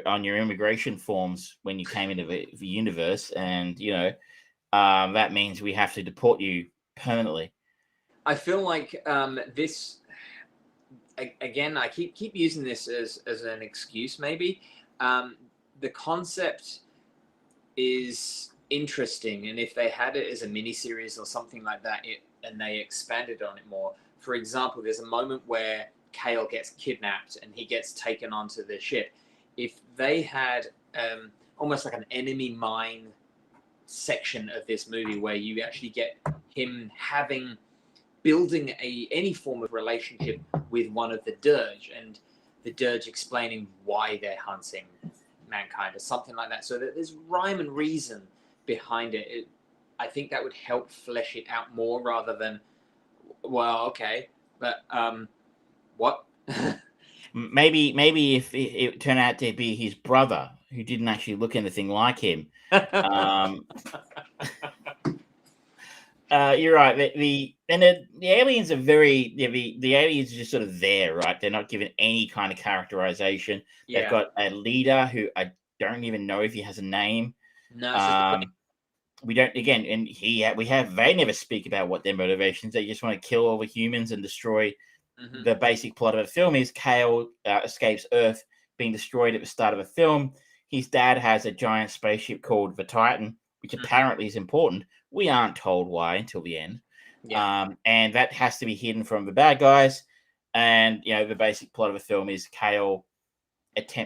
on your immigration forms when you came into the universe, and that means we have to deport you permanently. I feel like this again. I keep using this as an excuse. Maybe the concept is interesting, and if they had it as a miniseries or something like that, and they expanded on it more. For example, there's a moment where Kale gets kidnapped and he gets taken onto the ship. If they had almost like an enemy mine section of this movie where you actually get him building any form of relationship with one of the Dirge, and the Dirge explaining why they're hunting mankind or something like that, so that there's rhyme and reason behind it. I think that would help flesh it out more rather than, well, okay, but what? maybe if it turned out to be his brother who didn't actually look anything like him. You're right. The aliens are very the aliens are just sort of there, right? They're not given any kind of characterization. Yeah. They've got a leader who I don't even know if he has a name. No, we don't. Again, and they never speak about what their motivations. They just want to kill all the humans and destroy. The basic plot of the film is Kale escapes Earth being destroyed at the start of the film. His dad has a giant spaceship called the Titan, which apparently is important. We aren't told why until the end. Yeah. And that has to be hidden from the bad guys. And, the basic plot of the film is Kale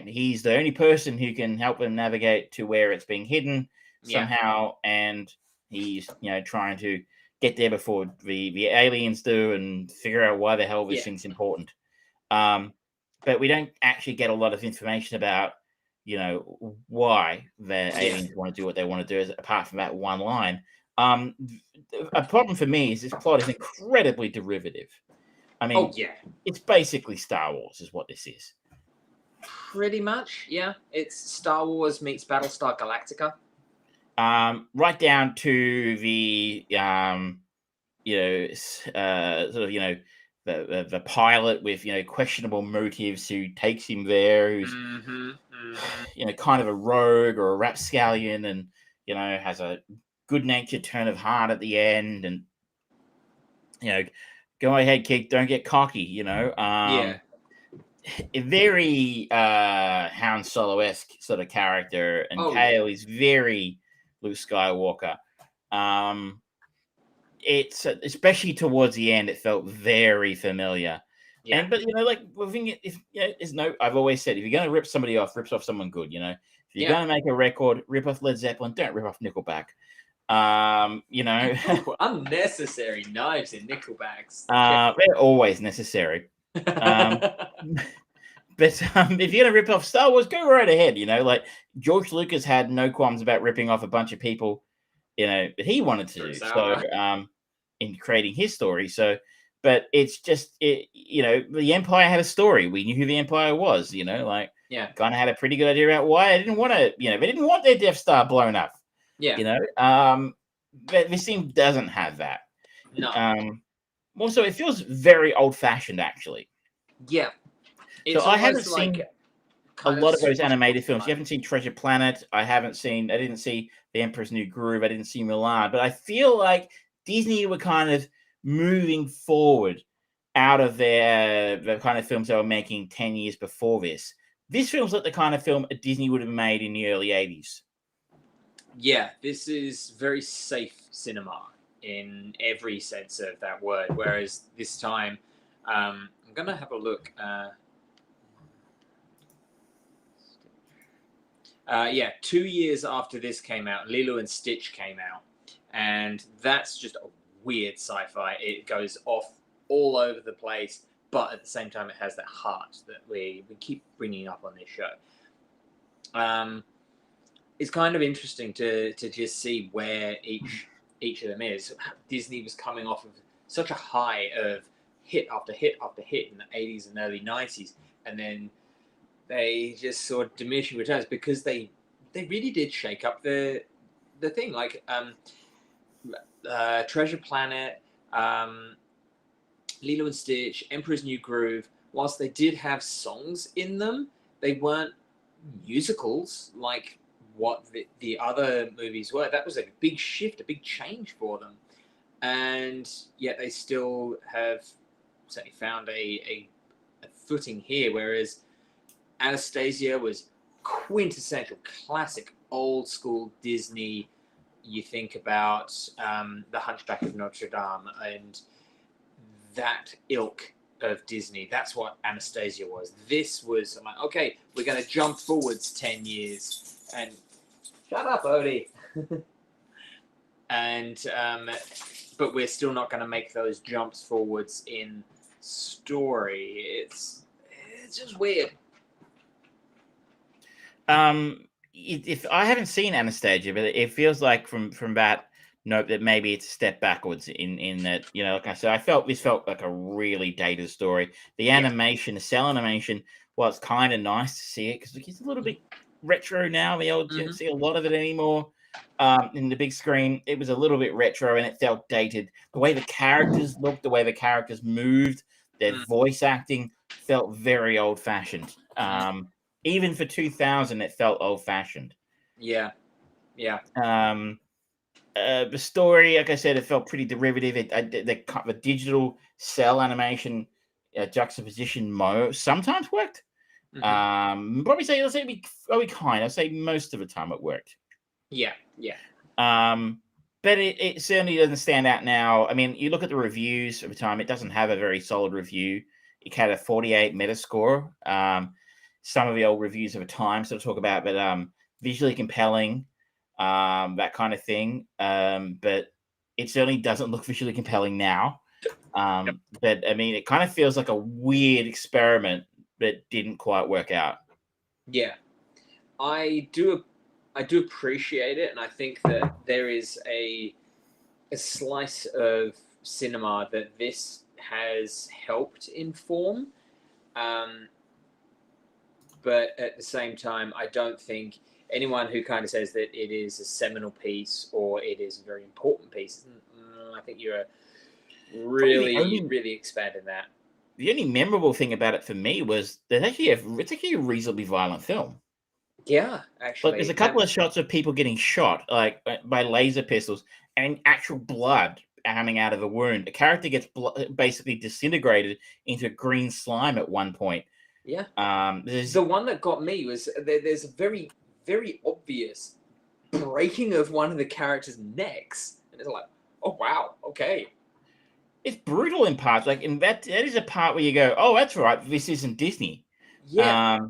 he's the only person who can help them navigate to where it's being hidden somehow. And he's, trying to get there before the aliens do and figure out why the hell this thing's important. But we don't actually get a lot of information about, why the aliens want to do what they want to do, apart from that one line. A problem for me is this plot is incredibly derivative. I mean, it's basically Star Wars is what this is. Pretty much, yeah. It's Star Wars meets Battlestar Galactica. Right down to the the pilot with questionable motives who takes him there, who's kind of a rogue or a rapscallion, and has a good-natured turn of heart at the end, and go ahead, kid, don't get cocky. A very Han Solo-esque sort of character, and Kale is very Luke Skywalker. It's especially towards the end, it felt very familiar. Yeah. But the thing is, I've always said, if you're going to rip somebody off, rip off someone good. If you're going to make a record, rip off Led Zeppelin, don't rip off Nickelback. Unnecessary knives in Nickelbacks. They're always necessary. But if you're going to rip off Star Wars, go right ahead. George Lucas had no qualms about ripping off a bunch of people, that he wanted to do. So, in creating his story. So, but it's just, the Empire had a story. We knew who the Empire was, kind of had a pretty good idea about why they didn't want to, they didn't want their Death Star blown up. Yeah. But this thing doesn't have that. No. Also, it feels very old fashioned, actually. Yeah. So I haven't seen a lot of those animated films. You haven't seen Treasure Planet. I didn't see The Emperor's New Groove. I didn't see Mulan. But I feel like Disney were kind of moving forward out of the kind of films they were making 10 years before this. This feels like the kind of film a Disney would have made in the early 80s. Yeah, this is very safe cinema in every sense of that word. Whereas this time, I'm going to have a look. 2 years after this came out, Lilo and Stitch came out. And that's just a weird sci-fi. It goes off all over the place, but at the same time, it has that heart that we keep bringing up on this show. It's kind of interesting to just see where each of them is. Disney was coming off of such a high of hit after hit after hit in the 80s and early 90s, and then they just saw diminishing returns because they really did shake up the thing. Like Treasure Planet, Lilo and Stitch, Emperor's New Groove, whilst they did have songs in them, they weren't musicals like what the other movies were. That was a big shift, a big change for them. And yet they still have certainly found a footing here, whereas Anastasia was quintessential, classic, old school Disney. You think about The Hunchback of Notre Dame and that ilk of Disney. That's what Anastasia was. This was, I'm like, okay, we're going to jump forwards 10 years. And shut up, Odie. And, but we're still not going to make those jumps forwards in story. It's just weird. If I haven't seen Anastasia, but it feels like from that note that maybe it's a step backwards in that, you know, like I said, this felt like a really dated story. The animation, the cell animation, well, it's kind of nice to see it because it's a little bit retro now. We don't see a lot of it anymore. In the big screen, it was a little bit retro and it felt dated. The way the characters looked, the way the characters moved, their voice acting felt very old-fashioned. Even for 2000, it felt old-fashioned. Yeah. The story, like I said, it felt pretty derivative. The digital cell animation juxtaposition sometimes worked. Probably say, I'd say most of the time it worked. Yeah. But it certainly doesn't stand out now. I mean, you look at the reviews of the time, it doesn't have a very solid review. It had a 48 Metascore. Some of the old reviews of the time sort of talk about, but visually compelling, that kind of thing. But it certainly doesn't look visually compelling now. But I mean, it kind of feels like a weird experiment that didn't quite work out. Yeah, I do appreciate it, and I think that there is a slice of cinema that this has helped inform. But at the same time, I don't think anyone who kind of says that it is a seminal piece or it is a very important piece, I think you're really expanding that. The only memorable thing about it for me was that it's actually a reasonably violent film. Yeah, actually. Like, there's a couple of shots of people getting shot, like by laser pistols, and actual blood coming out of the wound. A character gets basically disintegrated into green slime at one point. Yeah. The one that got me was there's a very, very obvious breaking of one of the characters' necks, and it's like, oh wow, okay. It's brutal in parts. Like, in that is a part where you go, oh, that's right, this isn't Disney. Yeah.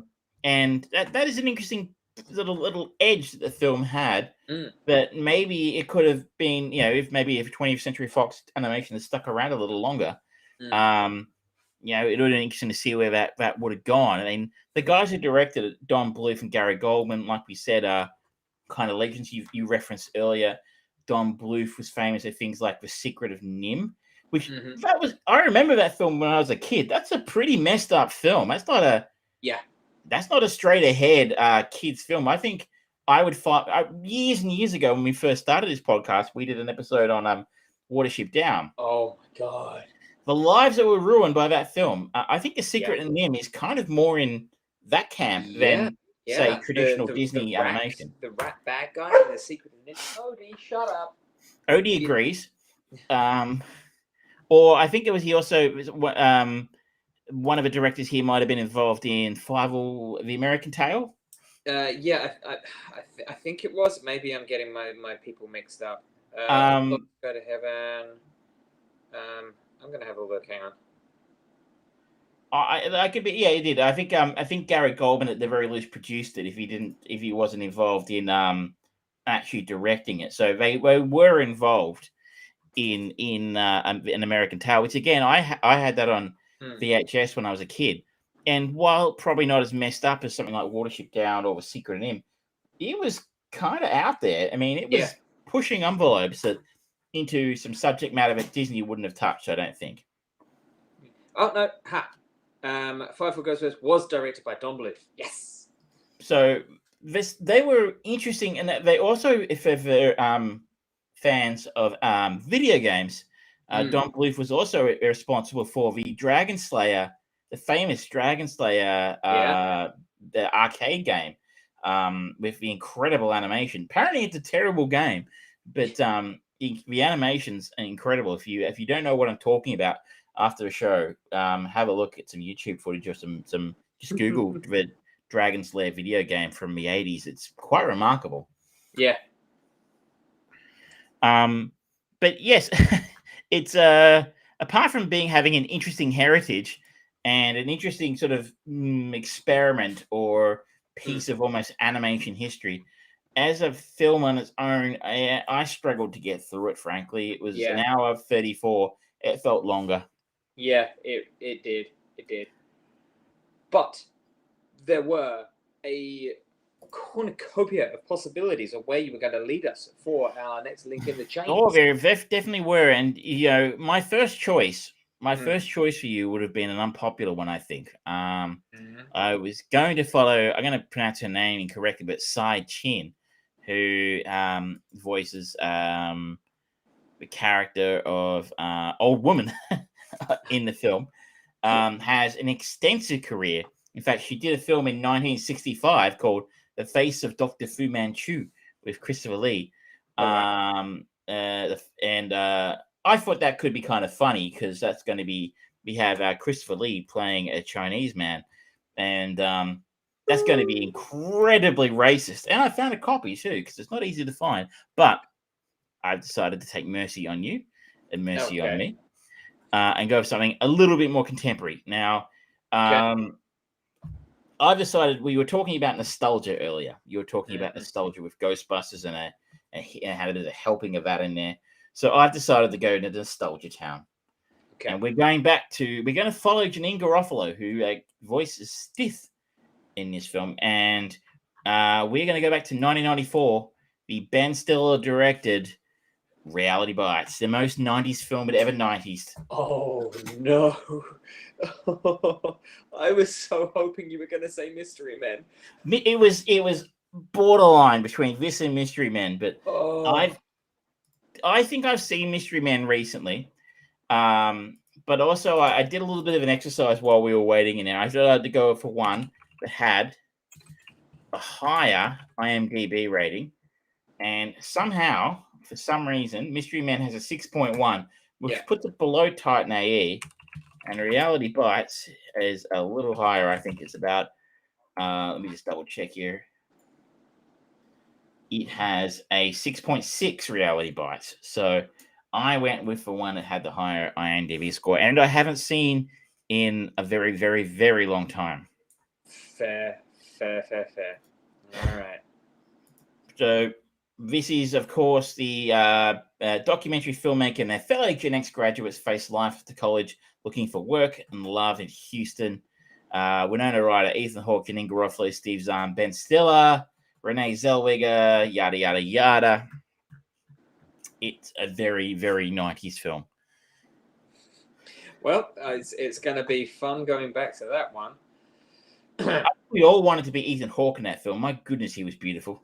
And that is an interesting little edge that the film had. That maybe it could have been, you know, if 20th Century Fox animation had stuck around a little longer. You know, it would have been interesting to see where that would have gone. I mean, the guys who directed it, Don Bleuth and Gary Goldman, like we said, are kind of legends. You referenced earlier. Don Bleuth was famous for things like The Secret of Nim, which I remember that film when I was a kid. That's a pretty messed up film. That's not a straight ahead kids film. I think I would find years and years ago when we first started this podcast, we did an episode on Watership Down. Oh my God. The lives that were ruined by that film. I think The Secret of Nim is kind of more in that camp than, say, traditional Disney animation. The rat bad guy in The Secret of Nim. Odie, shut up. Odie agrees. Or I think he also one of the directors here might have been involved in Fievel, The American Tale. I think it was. Maybe I'm getting my people mixed up. Let's go to heaven. I'm gonna have a look. Hang on. I could be. Yeah, he did. I think Gary Goldman at the very least produced it. If he wasn't involved in actually directing it, so they were involved in an American Tale. Which again, I had that on VHS when I was a kid. And while probably not as messed up as something like Watership Down or The Secret of Him, it was kind of out there. I mean, it was pushing envelopes into some subject matter that Disney wouldn't have touched, I don't think. Oh, no. Fire for Ghostbusters was directed by Don Bleuth. Yes. So they were interesting, and they also, if they're fans of video games, Don Bluth was also responsible for the Dragon Slayer, the famous Dragon Slayer, the arcade game, with the incredible animation. Apparently, it's a terrible game, but the animation's incredible. If you don't know what I'm talking about after the show, have a look at some YouTube footage or some just Google the Dragon Slayer video game from the 80s. It's quite remarkable. Yeah. But yes, it's apart from having an interesting heritage and an interesting sort of experiment or piece of almost animation history, as a film on its own, I struggled to get through it, frankly. It was an hour 34. It felt longer. Yeah, it did. But there were a cornucopia of possibilities of where you were going to lead us for our next link in the chain. Oh, there definitely were. And, my first choice for you would have been an unpopular one, I think. I was going to follow, I'm going to pronounce her name incorrectly, but Sai Chin, who voices the character of Old Woman in the film, has an extensive career. In fact, she did a film in 1965 called The Face of Dr. Fu Manchu with Christopher Lee. And I thought that could be kind of funny because that's going to be, we have Christopher Lee playing a Chinese man. And that's going to be incredibly racist. And I found a copy too because it's not easy to find. But I've decided to take mercy on you and mercy on me and go for something a little bit more contemporary. Now, I've decided, we were talking about nostalgia earlier. You were talking about nostalgia with Ghostbusters and had a bit of a helping of that in there. So I've decided to go into Nostalgia Town. Okay. And we're going to follow Janine Garofalo, who voices Stith in this film. And we're going to go back to 1994, the Ben Stiller-directed Reality Bites, the most 90s film it ever 90s. Oh, no. I was so hoping you were going to say Mystery Men. It was borderline between this and Mystery Men, but I think I've seen Mystery Men recently. But also I did a little bit of an exercise while we were waiting in there. I thought I had to go for one that had a higher IMDb rating, and somehow, for some reason, Mystery Men has a 6.1, which puts it below Titan AE, and Reality Bites is a little higher. I think it's about, let me just double check here. It has a 6.6 Reality Bites. So I went with the one that had the higher IMDb score, and I haven't seen in a very, very, very long time. Fair. All right. So this is, of course, the documentary filmmaker and their fellow Gen X graduates face life after college looking for work and love in Houston. Winona Ryder, Ethan Hawke, Janine Garofalo, Steve Zahn, Ben Stiller, Renee Zellweger, yada, yada, yada. It's a very, very 90s film. Well, it's going to be fun going back to that one. We all wanted to be Ethan Hawke in that film. My goodness, he was beautiful.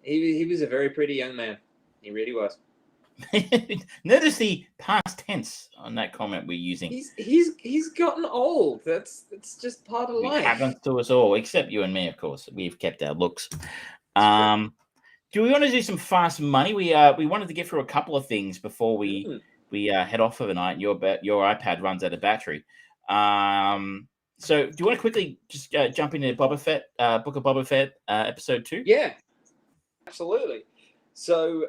He was a very pretty young man. He really was. Notice the past tense on that comment we're using. He's gotten old. It's just part of life. It happens to us all, except you and me, of course. We've kept our looks. Do we want to do some fast money? We wanted to get through a couple of things before we head off for the night. Your iPad runs out of battery. So do you want to quickly just jump into Boba Fett, Book of Boba Fett, episode 2? Yeah, absolutely. So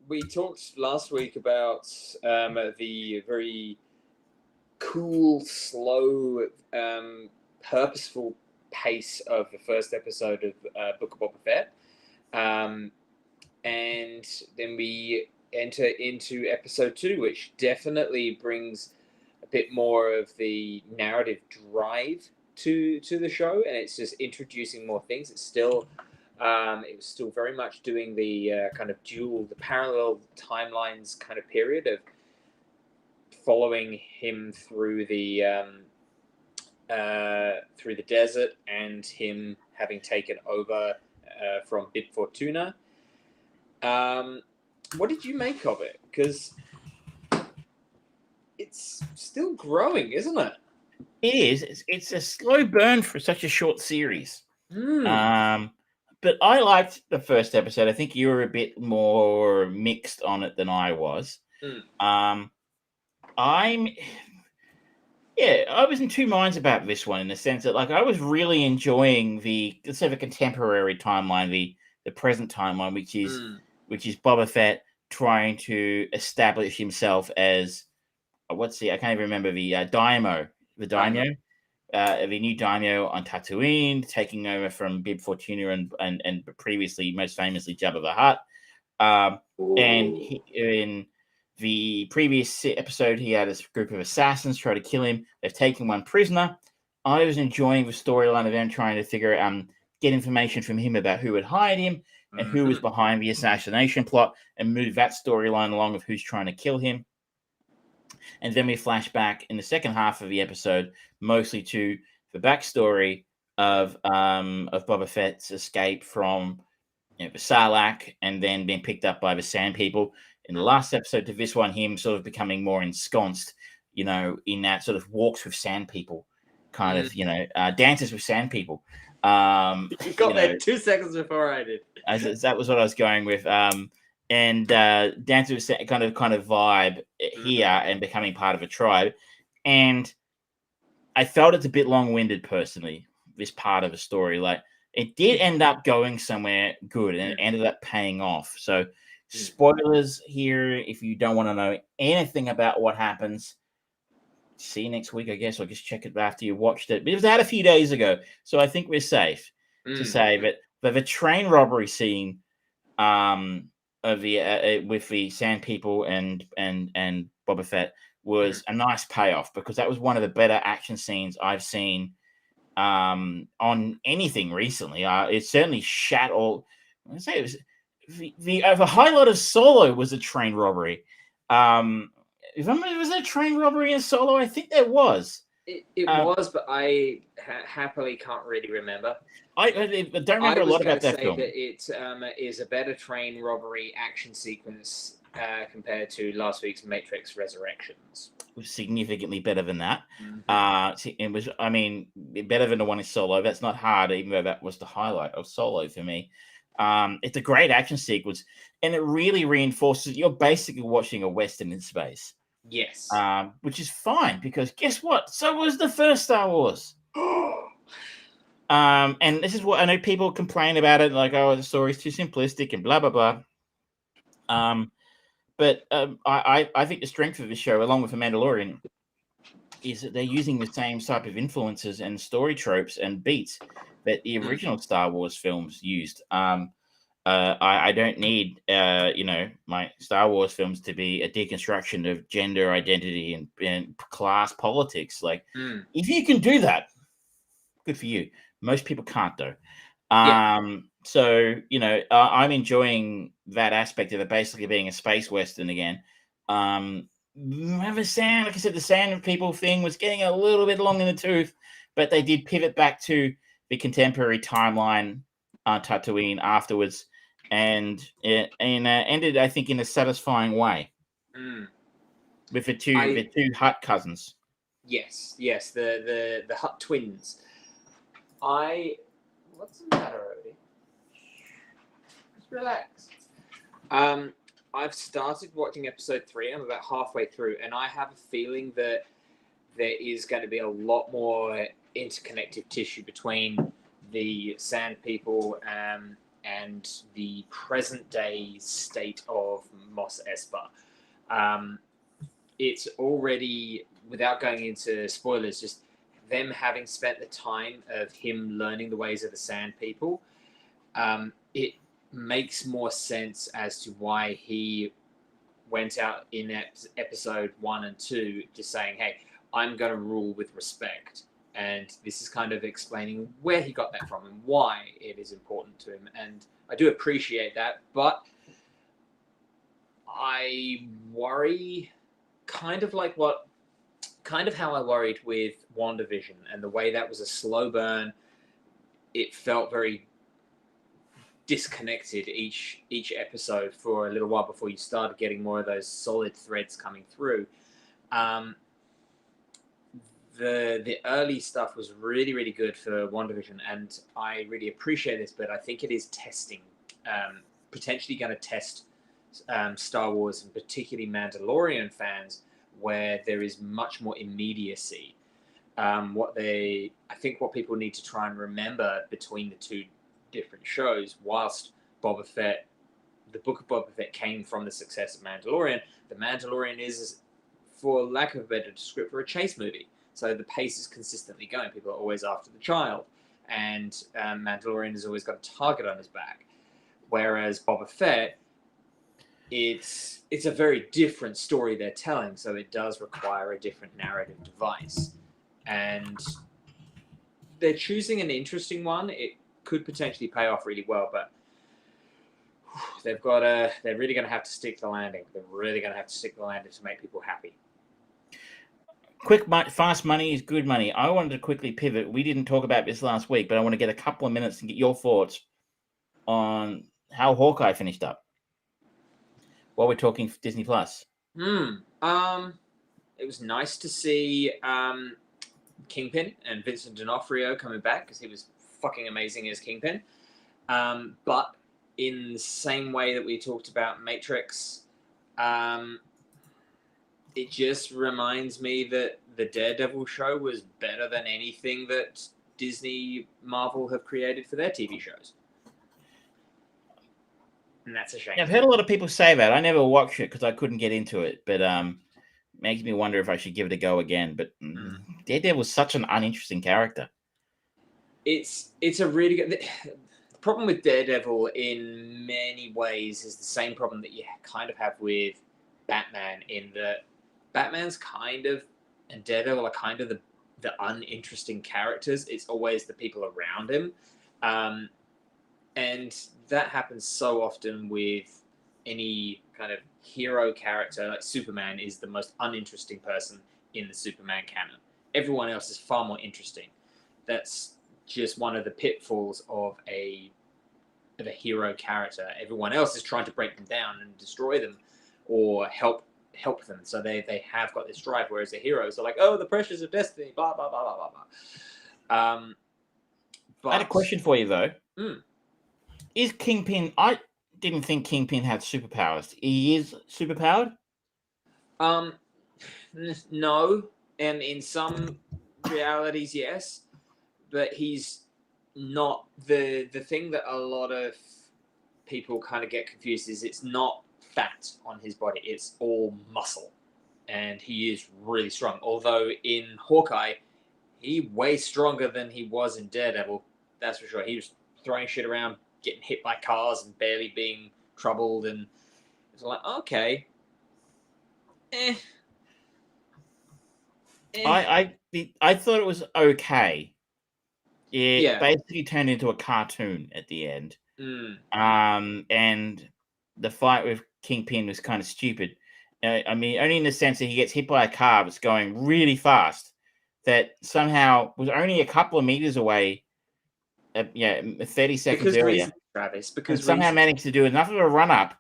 we talked last week about the very cool, slow, purposeful pace of the first episode of Book of Boba Fett. And then we enter into episode 2, which definitely brings a bit more of the narrative drive to the show, and it's just introducing more things. It's still it was still very much doing the kind of the parallel timelines kind of period of following him through the desert and him having taken over from Bib Fortuna. What did you make of it? Because it's still growing, isn't it? It is. It's a slow burn for such a short series. But I liked the first episode. I think you were a bit more mixed on it than I was. I was in two minds about this one in the sense that, like, I was really enjoying the sort of contemporary timeline, the present timeline, which is Boba Fett trying to establish himself as I can't even remember the daimyo, the new daimyo on Tatooine, taking over from Bib Fortuna and previously, most famously, Jabba the Hutt. And in the previous episode, he had a group of assassins try to kill him. They've taken one prisoner. I was enjoying the storyline of them trying to get information from him about who had hired him and who was behind the assassination plot, and move that storyline along of who's trying to kill him. And then we flash back in the second half of the episode, mostly to the backstory of Boba Fett's escape from the Sarlacc and then being picked up by the Sand People. In the last episode to this one, him sort of becoming more ensconced, in that sort of walks with Sand People, kind of, dances with Sand People. You got there 2 seconds before I did. That was what I was going with. And dances with kind of vibe here and becoming part of a tribe. And I felt it's a bit long-winded personally, this part of the story. Like, it did end up going somewhere good and it ended up paying off. So spoilers here if you don't want to know anything about what happens. See you next week, I guess, or just check it after you watched it. But it was out a few days ago, so I think we're safe to say that the train robbery scene of the with the Sand People and Boba Fett was a nice payoff, because that was one of the better action scenes I've seen on anything recently. It certainly shat all. I say it was the highlight of Solo was a train robbery. Was there a train robbery in Solo? I think there was. It was, but I happily can't really remember. I don't remember a lot about that film. That it is a better train robbery action sequence compared to last week's Matrix Resurrections. It was significantly better than that. It was, better than the one in Solo. That's not hard, even though that was the highlight of Solo for me. It's a great action sequence, and it really reinforces you're basically watching a Western in space. Yes. Which is fine, because guess what? So was the first Star Wars. And this is what I know people complain about it, like, oh, the story's too simplistic and blah, blah, blah. But I think the strength of the show, along with The Mandalorian, is that they're using the same type of influences and story tropes and beats that the original Star Wars films used. I don't need, my Star Wars films to be a deconstruction of gender identity and class politics. Like, if you can do that, good for you. Most people can't, though. So, I'm enjoying that aspect of it basically being a space Western again. Like I said, the Sand People thing was getting a little bit long in the tooth, but they did pivot back to the contemporary timeline on Tatooine afterwards, and it ended, I think, in a satisfying way with the two Hutt cousins. Yes, the Hutt twins. What's the matter, Odie? Just relax. I've started watching episode 3. I'm about halfway through, and I have a feeling that there is going to be a lot more interconnective tissue between the Sand People and the present day state of Mos Espa. It's already, without going into spoilers, just them having spent the time of him learning the ways of the Sand People, it makes more sense as to why he went out in episode 1 and 2 just saying, hey, I'm going to rule with respect. And this is kind of explaining where he got that from and why it is important to him. And I do appreciate that, but I worry kind of how I worried with WandaVision and the way that was a slow burn. It felt very disconnected each episode for a little while before you started getting more of those solid threads coming through. The early stuff was really, really good for WandaVision, and I really appreciate this, but I think it is testing, potentially going to test Star Wars and particularly Mandalorian fans, where there is much more immediacy. What people need to try and remember between the two different shows, whilst Boba Fett, the Book of Boba Fett came from the success of Mandalorian, the Mandalorian is, for lack of a better descriptor, a chase movie. So the pace is consistently going. People are always after the child. And Mandalorian has always got a target on his back. Whereas Boba Fett, it's a very different story they're telling. So it does require a different narrative device. And they're choosing an interesting one. It could potentially pay off really well. But they're really going to have to stick the landing. They're really going to have to stick the landing to make people happy. Fast money is good money. I wanted to quickly pivot. We didn't talk about this last week, but I want to get a couple of minutes and get your thoughts on how Hawkeye finished up while we're talking Disney Plus. It was nice to see Kingpin and Vincent D'Onofrio coming back because he was fucking amazing as Kingpin. But in the same way that we talked about Matrix, it just reminds me that the Daredevil show was better than anything that Disney Marvel have created for their TV shows. And that's a shame. I've heard a lot of people say that. I never watched it because I couldn't get into it, but makes me wonder if I should give it a go again. But Daredevil was such an uninteresting character. It's a really good... The problem with Daredevil in many ways is the same problem that you kind of have with Batman, in that Batman's and Daredevil are kind of the uninteresting characters. It's always the people around him. And that happens so often with any kind of hero character. Like Superman is the most uninteresting person in the Superman canon. Everyone else is far more interesting. That's just one of the pitfalls of a hero character. Everyone else is trying to break them down and destroy them or help them. So they have got this drive, whereas the heroes are like, oh, the pressures of destiny, blah, blah, blah, blah, blah, blah. But I had a question for you, though. Is Kingpin... I didn't think Kingpin had superpowers. He is superpowered? No. And in some realities, yes. But he's not... The thing that a lot of people kind of get confused is it's not fat on his body. It's all muscle. And he is really strong. Although in Hawkeye, he's way stronger than he was in Daredevil. That's for sure. He was throwing shit around, getting hit by cars and barely being troubled. And it's like, okay. I thought it was okay. It basically turned into a cartoon at the end. And the fight with Kingpin was kind of stupid. I mean, only in the sense that he gets hit by a car that's going really fast that somehow was only a couple of meters away. 30 seconds earlier. Because somehow managed to do enough of a run up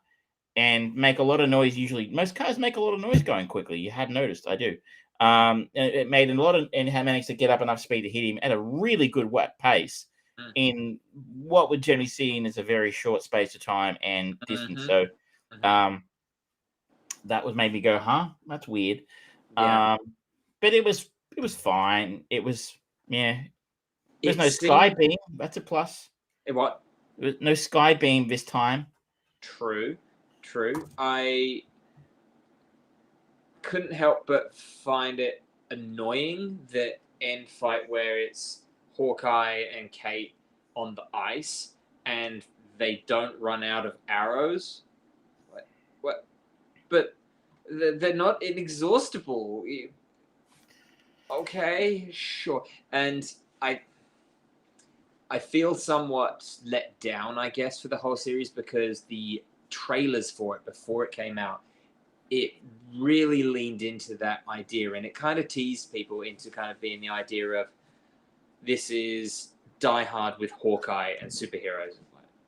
and make a lot of noise. Usually, most cars make a lot of noise going quickly. You had noticed, I do. It made a lot of, and managed to get up enough speed to hit him at a really good pace in what we're generally seen as a very short space of time and distance. So, that was made me go, huh? That's weird. But it was fine. It was, There's no sky beam. That's a plus. What? No sky beam this time. True. I couldn't help but find it annoying that end fight where it's Hawkeye and Kate on the ice and they don't run out of arrows. What? But they're not inexhaustible. Okay, sure. And I feel somewhat let down, I guess, for the whole series because the trailers for it before it came out, it really leaned into that idea, and it kind of teased people into kind of being the idea of this is Die Hard with Hawkeye and superheroes.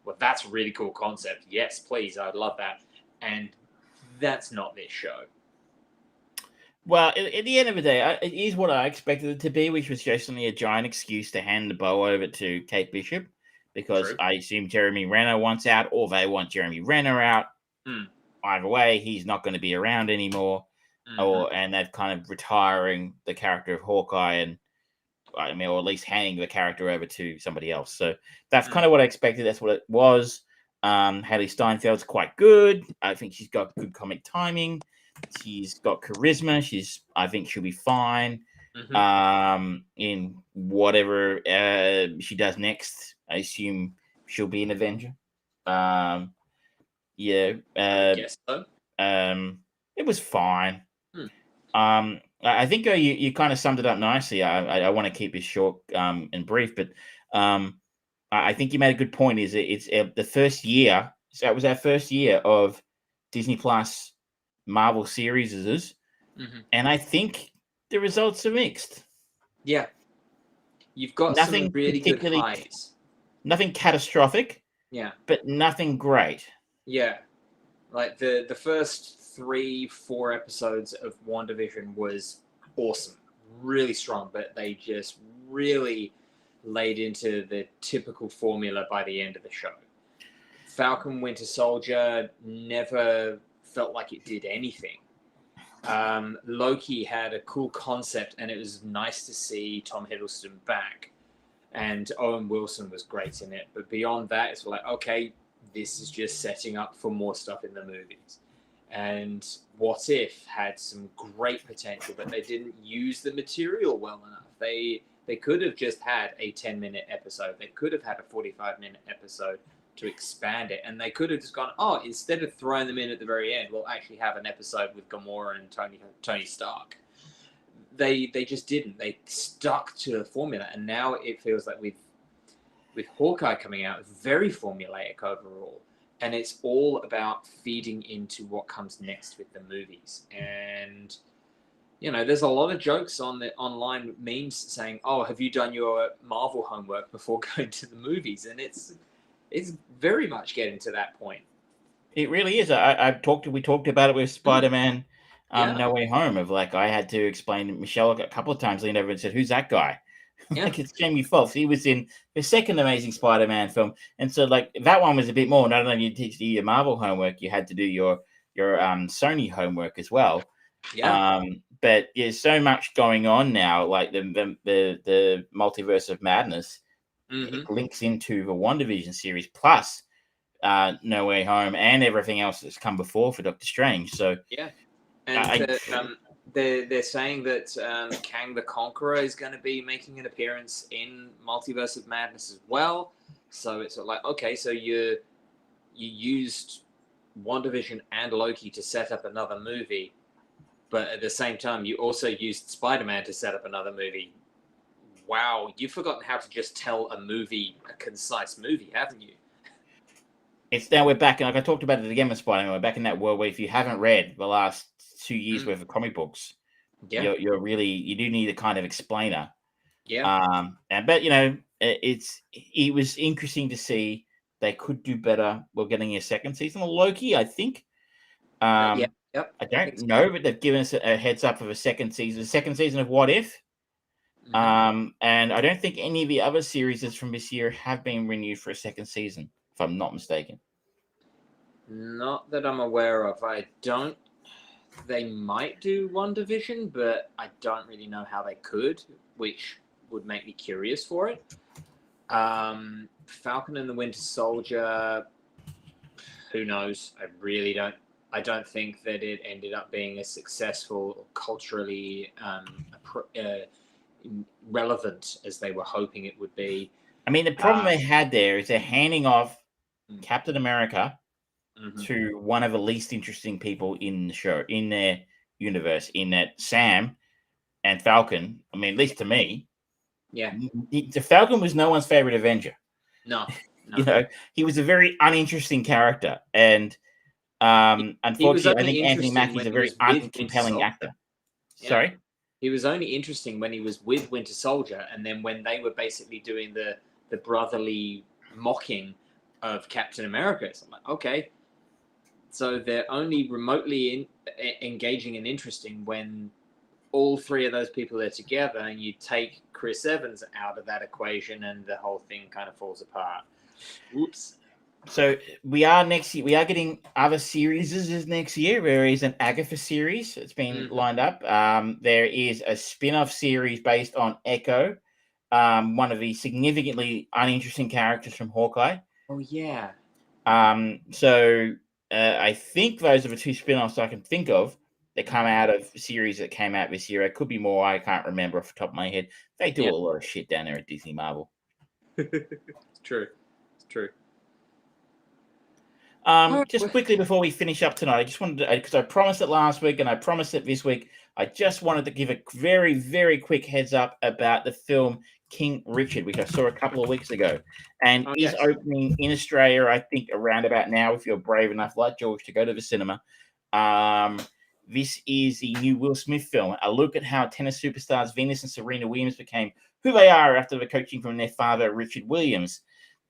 Well, that's a really cool concept. Yes, please, I'd love that. And that's not this show. Well, at the end of the day, it is what I expected it to be, which was just only a giant excuse to hand the bow over to Kate Bishop, because True. I assume Jeremy Renner wants out, or they want Jeremy Renner out. Either way, he's not going to be around anymore, and they're kind of retiring the character of Hawkeye, and I mean, or at least handing the character over to somebody else. So that's kind of what I expected. That's what it was. Haley Steinfeld's quite good. I think she's got good comic timing. She's got charisma. I think she'll be fine in whatever she does next. I assume she'll be an Avenger. I guess so. It was fine. I think you kind of summed it up nicely. I want to keep this short and brief, but I think you made a good point. Is it's the first year? So it was our first year of Disney Plus Marvel series, and I think the results are mixed. Yeah, you've got nothing some really good highs. Nothing catastrophic. Yeah, but nothing great. Yeah, like the first 3-4 episodes of WandaVision was awesome, really strong, but they just really laid into the typical formula by the end of the show. Falcon Winter Soldier never felt like it did anything. Loki had a cool concept, and it was nice to see Tom Hiddleston back, and Owen Wilson was great in it. But beyond that, it's like, okay, this is just setting up for more stuff in the movies. And What If had some great potential, but they didn't use the material well enough. They could have just had a 10-minute episode. They could have had a 45-minute episode to expand it, and they could have just gone, instead of throwing them in at the very end, we'll actually have an episode with Gamora and Tony Stark. They just didn't. They stuck to the formula, and now it feels like with Hawkeye coming out, very formulaic overall, and it's all about feeding into what comes next with the movies. And there's a lot of jokes on the online memes saying, have you done your Marvel homework before going to the movies? And it's very much getting to that point. It really is. We talked about it with Spider-Man No Way Home, of like, I had to explain to Michelle a couple of times, leaned over and said, who's that guy? Yeah. Like, it's Jamie Foxx. He was in the second Amazing Spider-Man film. And so like that one was a bit more, not only you teach your Marvel homework, you had to do your Sony homework as well. Yeah. But there's so much going on now, like the Multiverse of Madness. It links into the WandaVision series plus No Way Home and everything else that's come before for Doctor Strange. So yeah, and they're saying that Kang the Conqueror is going to be making an appearance in Multiverse of Madness as well. So it's like, okay, so you used WandaVision and Loki to set up another movie, but at the same time you also used Spider-Man to set up another movie. Wow, you've forgotten how to just tell a concise movie, haven't you? It's now we're back, and like I talked about it again with Spider-Man, we're back in that world where if you haven't read the last 2 years worth of comic books, you're really, you do need a kind of explainer. Yeah. But it was interesting to see they could do better. We're getting a second season of Loki, I think. Yep. I don't know, but they've given us a heads up of a second season of What If. And I don't think any of the other series from this year have been renewed for a second season, if I'm not mistaken. Not that I'm aware of. They might do WandaVision, but I don't really know how they could, which would make me curious for it. Falcon and the Winter Soldier, who knows? I don't think that it ended up being as successful or culturally relevant as they were hoping it would be. I mean, the problem they had there is they're handing off Captain America to one of the least interesting people in the show, in their universe, in that Sam, and Falcon, I mean, at least to me, Yeah. The Falcon was no one's favorite Avenger. No. You know, he was a very uninteresting character, and unfortunately, I think Anthony Mackie's a very uncompelling actor. Yeah. Sorry? He was only interesting when he was with Winter Soldier, and then when they were basically doing the brotherly mocking of Captain America. So I'm like, okay. So they're only remotely engaging and interesting when all three of those people are together, and you take Chris Evans out of that equation, and the whole thing kind of falls apart. Oops. So we are getting other series next year. There is an Agatha series that's been lined up. There is a spin-off series based on Echo, one of the significantly uninteresting characters from Hawkeye. Oh yeah. So I think those are the two spin-offs I can think of that come out of series that came out this year. It could be more. I can't remember off the top of my head. They do a lot of shit down there at Disney Marvel. It's true. It's true. Just quickly before we finish up tonight, I just wanted to, because I promised it last week and I promised it this week, I just wanted to give a very, very quick heads up about the film King Richard, which I saw a couple of weeks ago, and is opening in Australia, I think, around about now, if you're brave enough, like George, to go to the cinema. This is the new Will Smith film, a look at how tennis superstars Venus and Serena Williams became who they are after the coaching from their father, Richard Williams.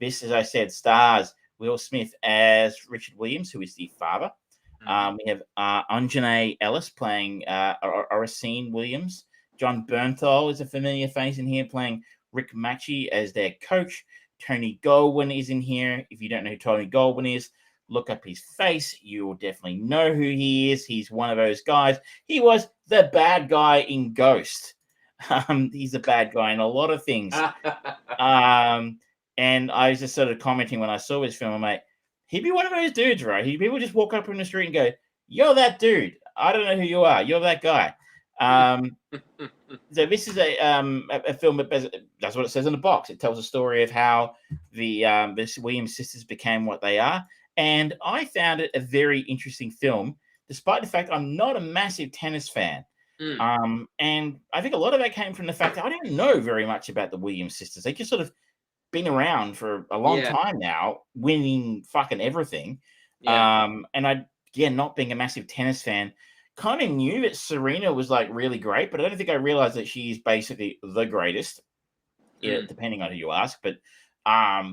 This, as I said, stars Will Smith as Richard Williams, who is the father. We have Anjanae Ellis playing Oracene Williams. John Bernthal is a familiar face in here, playing Rick Macchi as their coach. Tony Goldwyn is in here. If you don't know who Tony Goldwyn is, look up his face. You will definitely know who he is. He's one of those guys. He was the bad guy in Ghost. He's a bad guy in a lot of things. And I was just sort of commenting when I saw this film, I'm like, he'd be one of those dudes, right? People just walk up in the street and go, "You're that dude. I don't know who you are. You're that guy." So this is a film that that's what it says in the box. It tells a story of how the Williams sisters became what they are. And I found it a very interesting film, despite the fact I'm not a massive tennis fan. And I think a lot of that came from the fact that I didn't know very much about the Williams sisters. They just sort of been around for a long time now, winning fucking everything. And I, again, not being a massive tennis fan, kind of knew that Serena was like really great, but I don't think I realized that she's basically the greatest, depending on who you ask. But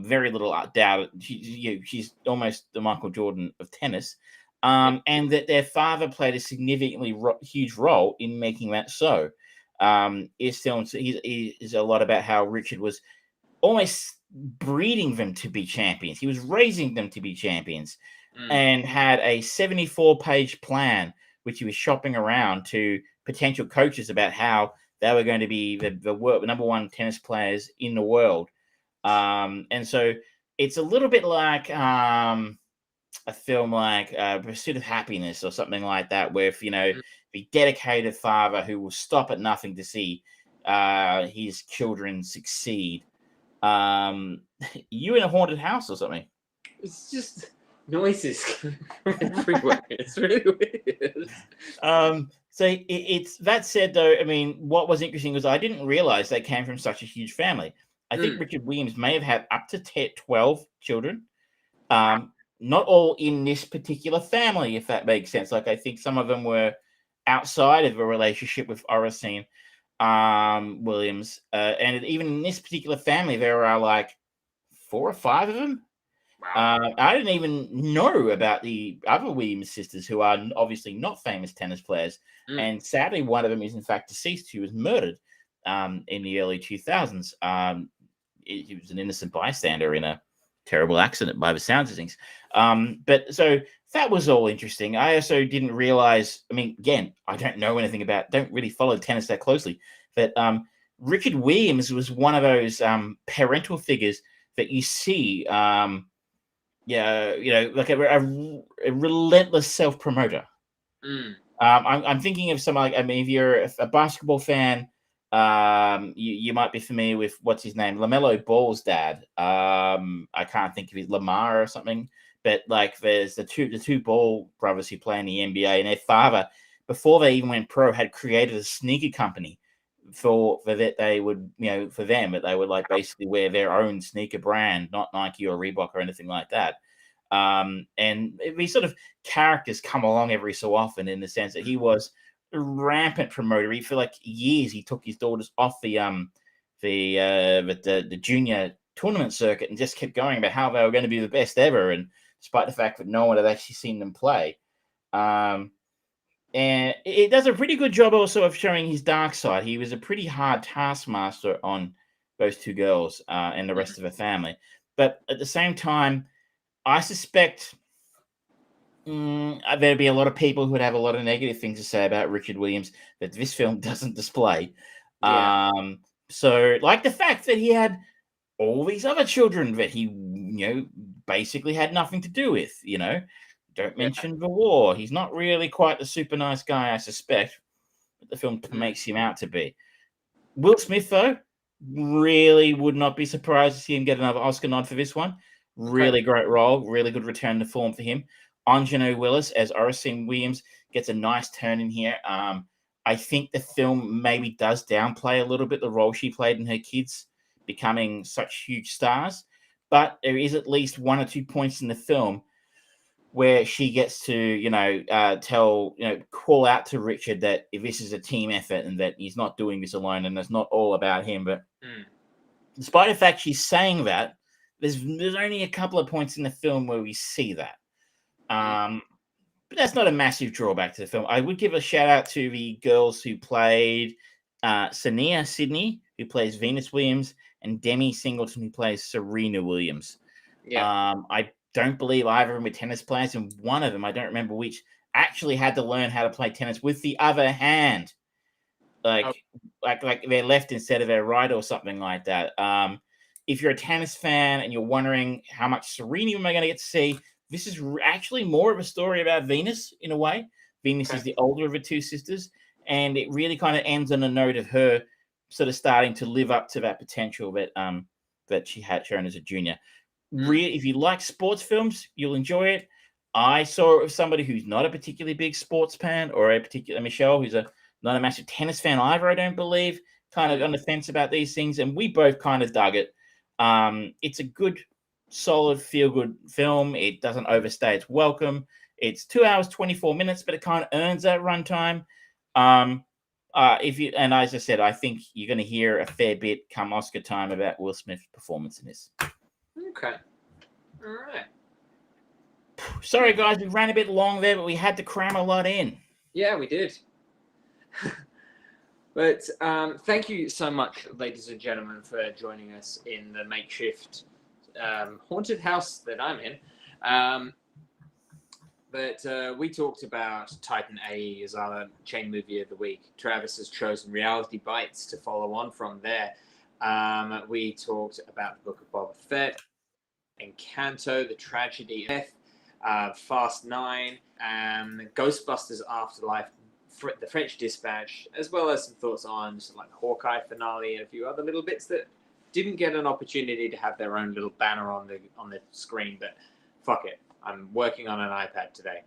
very little doubt she's almost the Michael Jordan of tennis. And that their father played a significantly huge role in making that so. Is a lot about how Richard was almost breeding them to be champions. He was raising them to be champions, and had a 74-page plan, which he was shopping around to potential coaches about how they were going to be the number one tennis players in the world. And so it's a little bit like a film like Pursuit of Happiness or something like that, where if the dedicated father who will stop at nothing to see his children succeed. You in a haunted house or something? It's just noises everywhere. It's really weird. So it's that said, though, I mean, what was interesting was I didn't realize they came from such a huge family. I think Richard Williams may have had up to 12 children. Not all in this particular family, if that makes sense. Like, I think some of them were outside of a relationship with Oracene Williams. And even in this particular family, there are like 4 or 5 of them. Wow. I didn't even know about the other Williams sisters, who are obviously not famous tennis players. And sadly, one of them is in fact deceased. He was murdered in the early 2000s. He was an innocent bystander in a terrible accident by the sounds of things. But so that was all interesting. I also didn't realize, I mean, again, I don't know anything about, don't really follow tennis that closely, but Richard Williams was one of those parental figures that you see, like a relentless self-promoter. I'm thinking of someone like, I mean, if you're a basketball fan, you might be familiar with what's his name, LaMelo Ball's dad. I can't think of his, Lamar or something, but like there's the two Ball brothers who play in the NBA, and their father, before they even went pro, had created a sneaker company for that they would, for them, that they would like basically wear their own sneaker brand, not Nike or Reebok or anything like that. And these sort of characters come along every so often, in the sense that he was a rampant promoter. He, for like years, he took his daughters off the junior tournament circuit and just kept going about how they were going to be the best ever, and despite the fact that no one had actually seen them play. And it does a pretty good job also of showing his dark side. He was a pretty hard taskmaster on those two girls and the rest of the family. But at the same time, I suspect there'd be a lot of people who would have a lot of negative things to say about Richard Williams that this film doesn't display. Yeah. So, like the fact that he had all these other children that he, basically had nothing to do with, Don't mention the war. He's not really quite the super nice guy, I suspect, that the film makes him out to be. Will Smith, though, really would not be surprised to see him get another Oscar nod for this one. Really great role, really good return to form for him. Anjano Willis as Oracene Williams gets a nice turn in here. I think the film maybe does downplay a little bit the role she played in her kids becoming such huge stars, but there is at least 1 or 2 points in the film where she gets to, call out to Richard that if this is a team effort and that he's not doing this alone and it's not all about him. But despite the fact she's saying that, there's only a couple of points in the film where we see that. But that's not a massive drawback to the film. I would give a shout out to the girls who played Cena Sidney, who plays Venus Williams, and Demi Singleton, who plays Serena Williams. Yeah. I don't believe either of them were tennis players, and one of them, I don't remember which, actually had to learn how to play tennis with the other hand, like their left instead of their right or something like that. If you're a tennis fan and you're wondering how much Serena am I going to get to see, this is actually more of a story about Venus in a way. Venus is the older of the two sisters, and it really kind of ends on a note of her sort of starting to live up to that potential that she had shown as a junior. If you like sports films, you'll enjoy it. I saw it with somebody who's not a particularly big sports fan, or a particular Michelle, who's not a massive tennis fan either, I don't believe, kind of on the fence about these things, and we both kind of dug it. It's a good, solid, feel-good film. It doesn't overstay its welcome. It's 2 hours, 24 minutes, but it kind of earns that runtime. And as I said, I think you're going to hear a fair bit come Oscar time about Will Smith's performance in this. Okay. All right. Sorry, guys, we ran a bit long there, but we had to cram a lot in. Yeah, we did. But thank you so much, ladies and gentlemen, for joining us in the makeshift haunted house that I'm in. But we talked about Titan A as our chain movie of the week. Travis has chosen Reality Bites to follow on from there. We talked about the Book of Boba Fett, Encanto, The Tragedy of Macbeth, Fast 9, Ghostbusters Afterlife, The French Dispatch, as well as some thoughts on just like the Hawkeye finale and a few other little bits that didn't get an opportunity to have their own little banner on the screen. But fuck it, I'm working on an iPad today.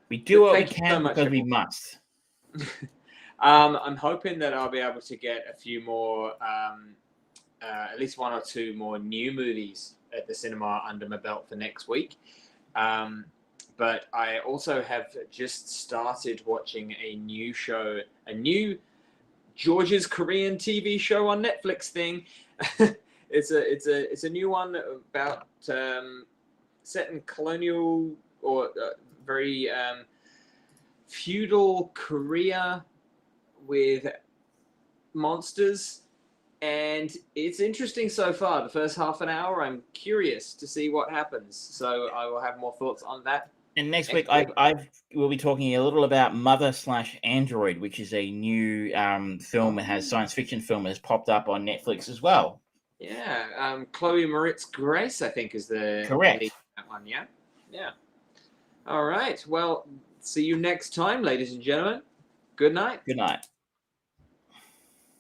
We do what we can because we must. I'm hoping that I'll be able to get a few more, at least 1 or 2 more new movies at the cinema under my belt for next week. But I also have just started watching a new George's Korean TV show on Netflix thing. It's a new one about set in colonial or very feudal Korea with monsters, and it's interesting so far. The first half an hour, I'm curious to see what happens. So I will have more thoughts on that. And next week, we'll be talking a little about Mother/Android, which is a new film. It has science fiction film that has popped up on Netflix as well. Yeah, Chloe Moritz Grace, I think, is the correct lead in that one. Yeah. All right. Well, see you next time, ladies and gentlemen. Good night. Good night.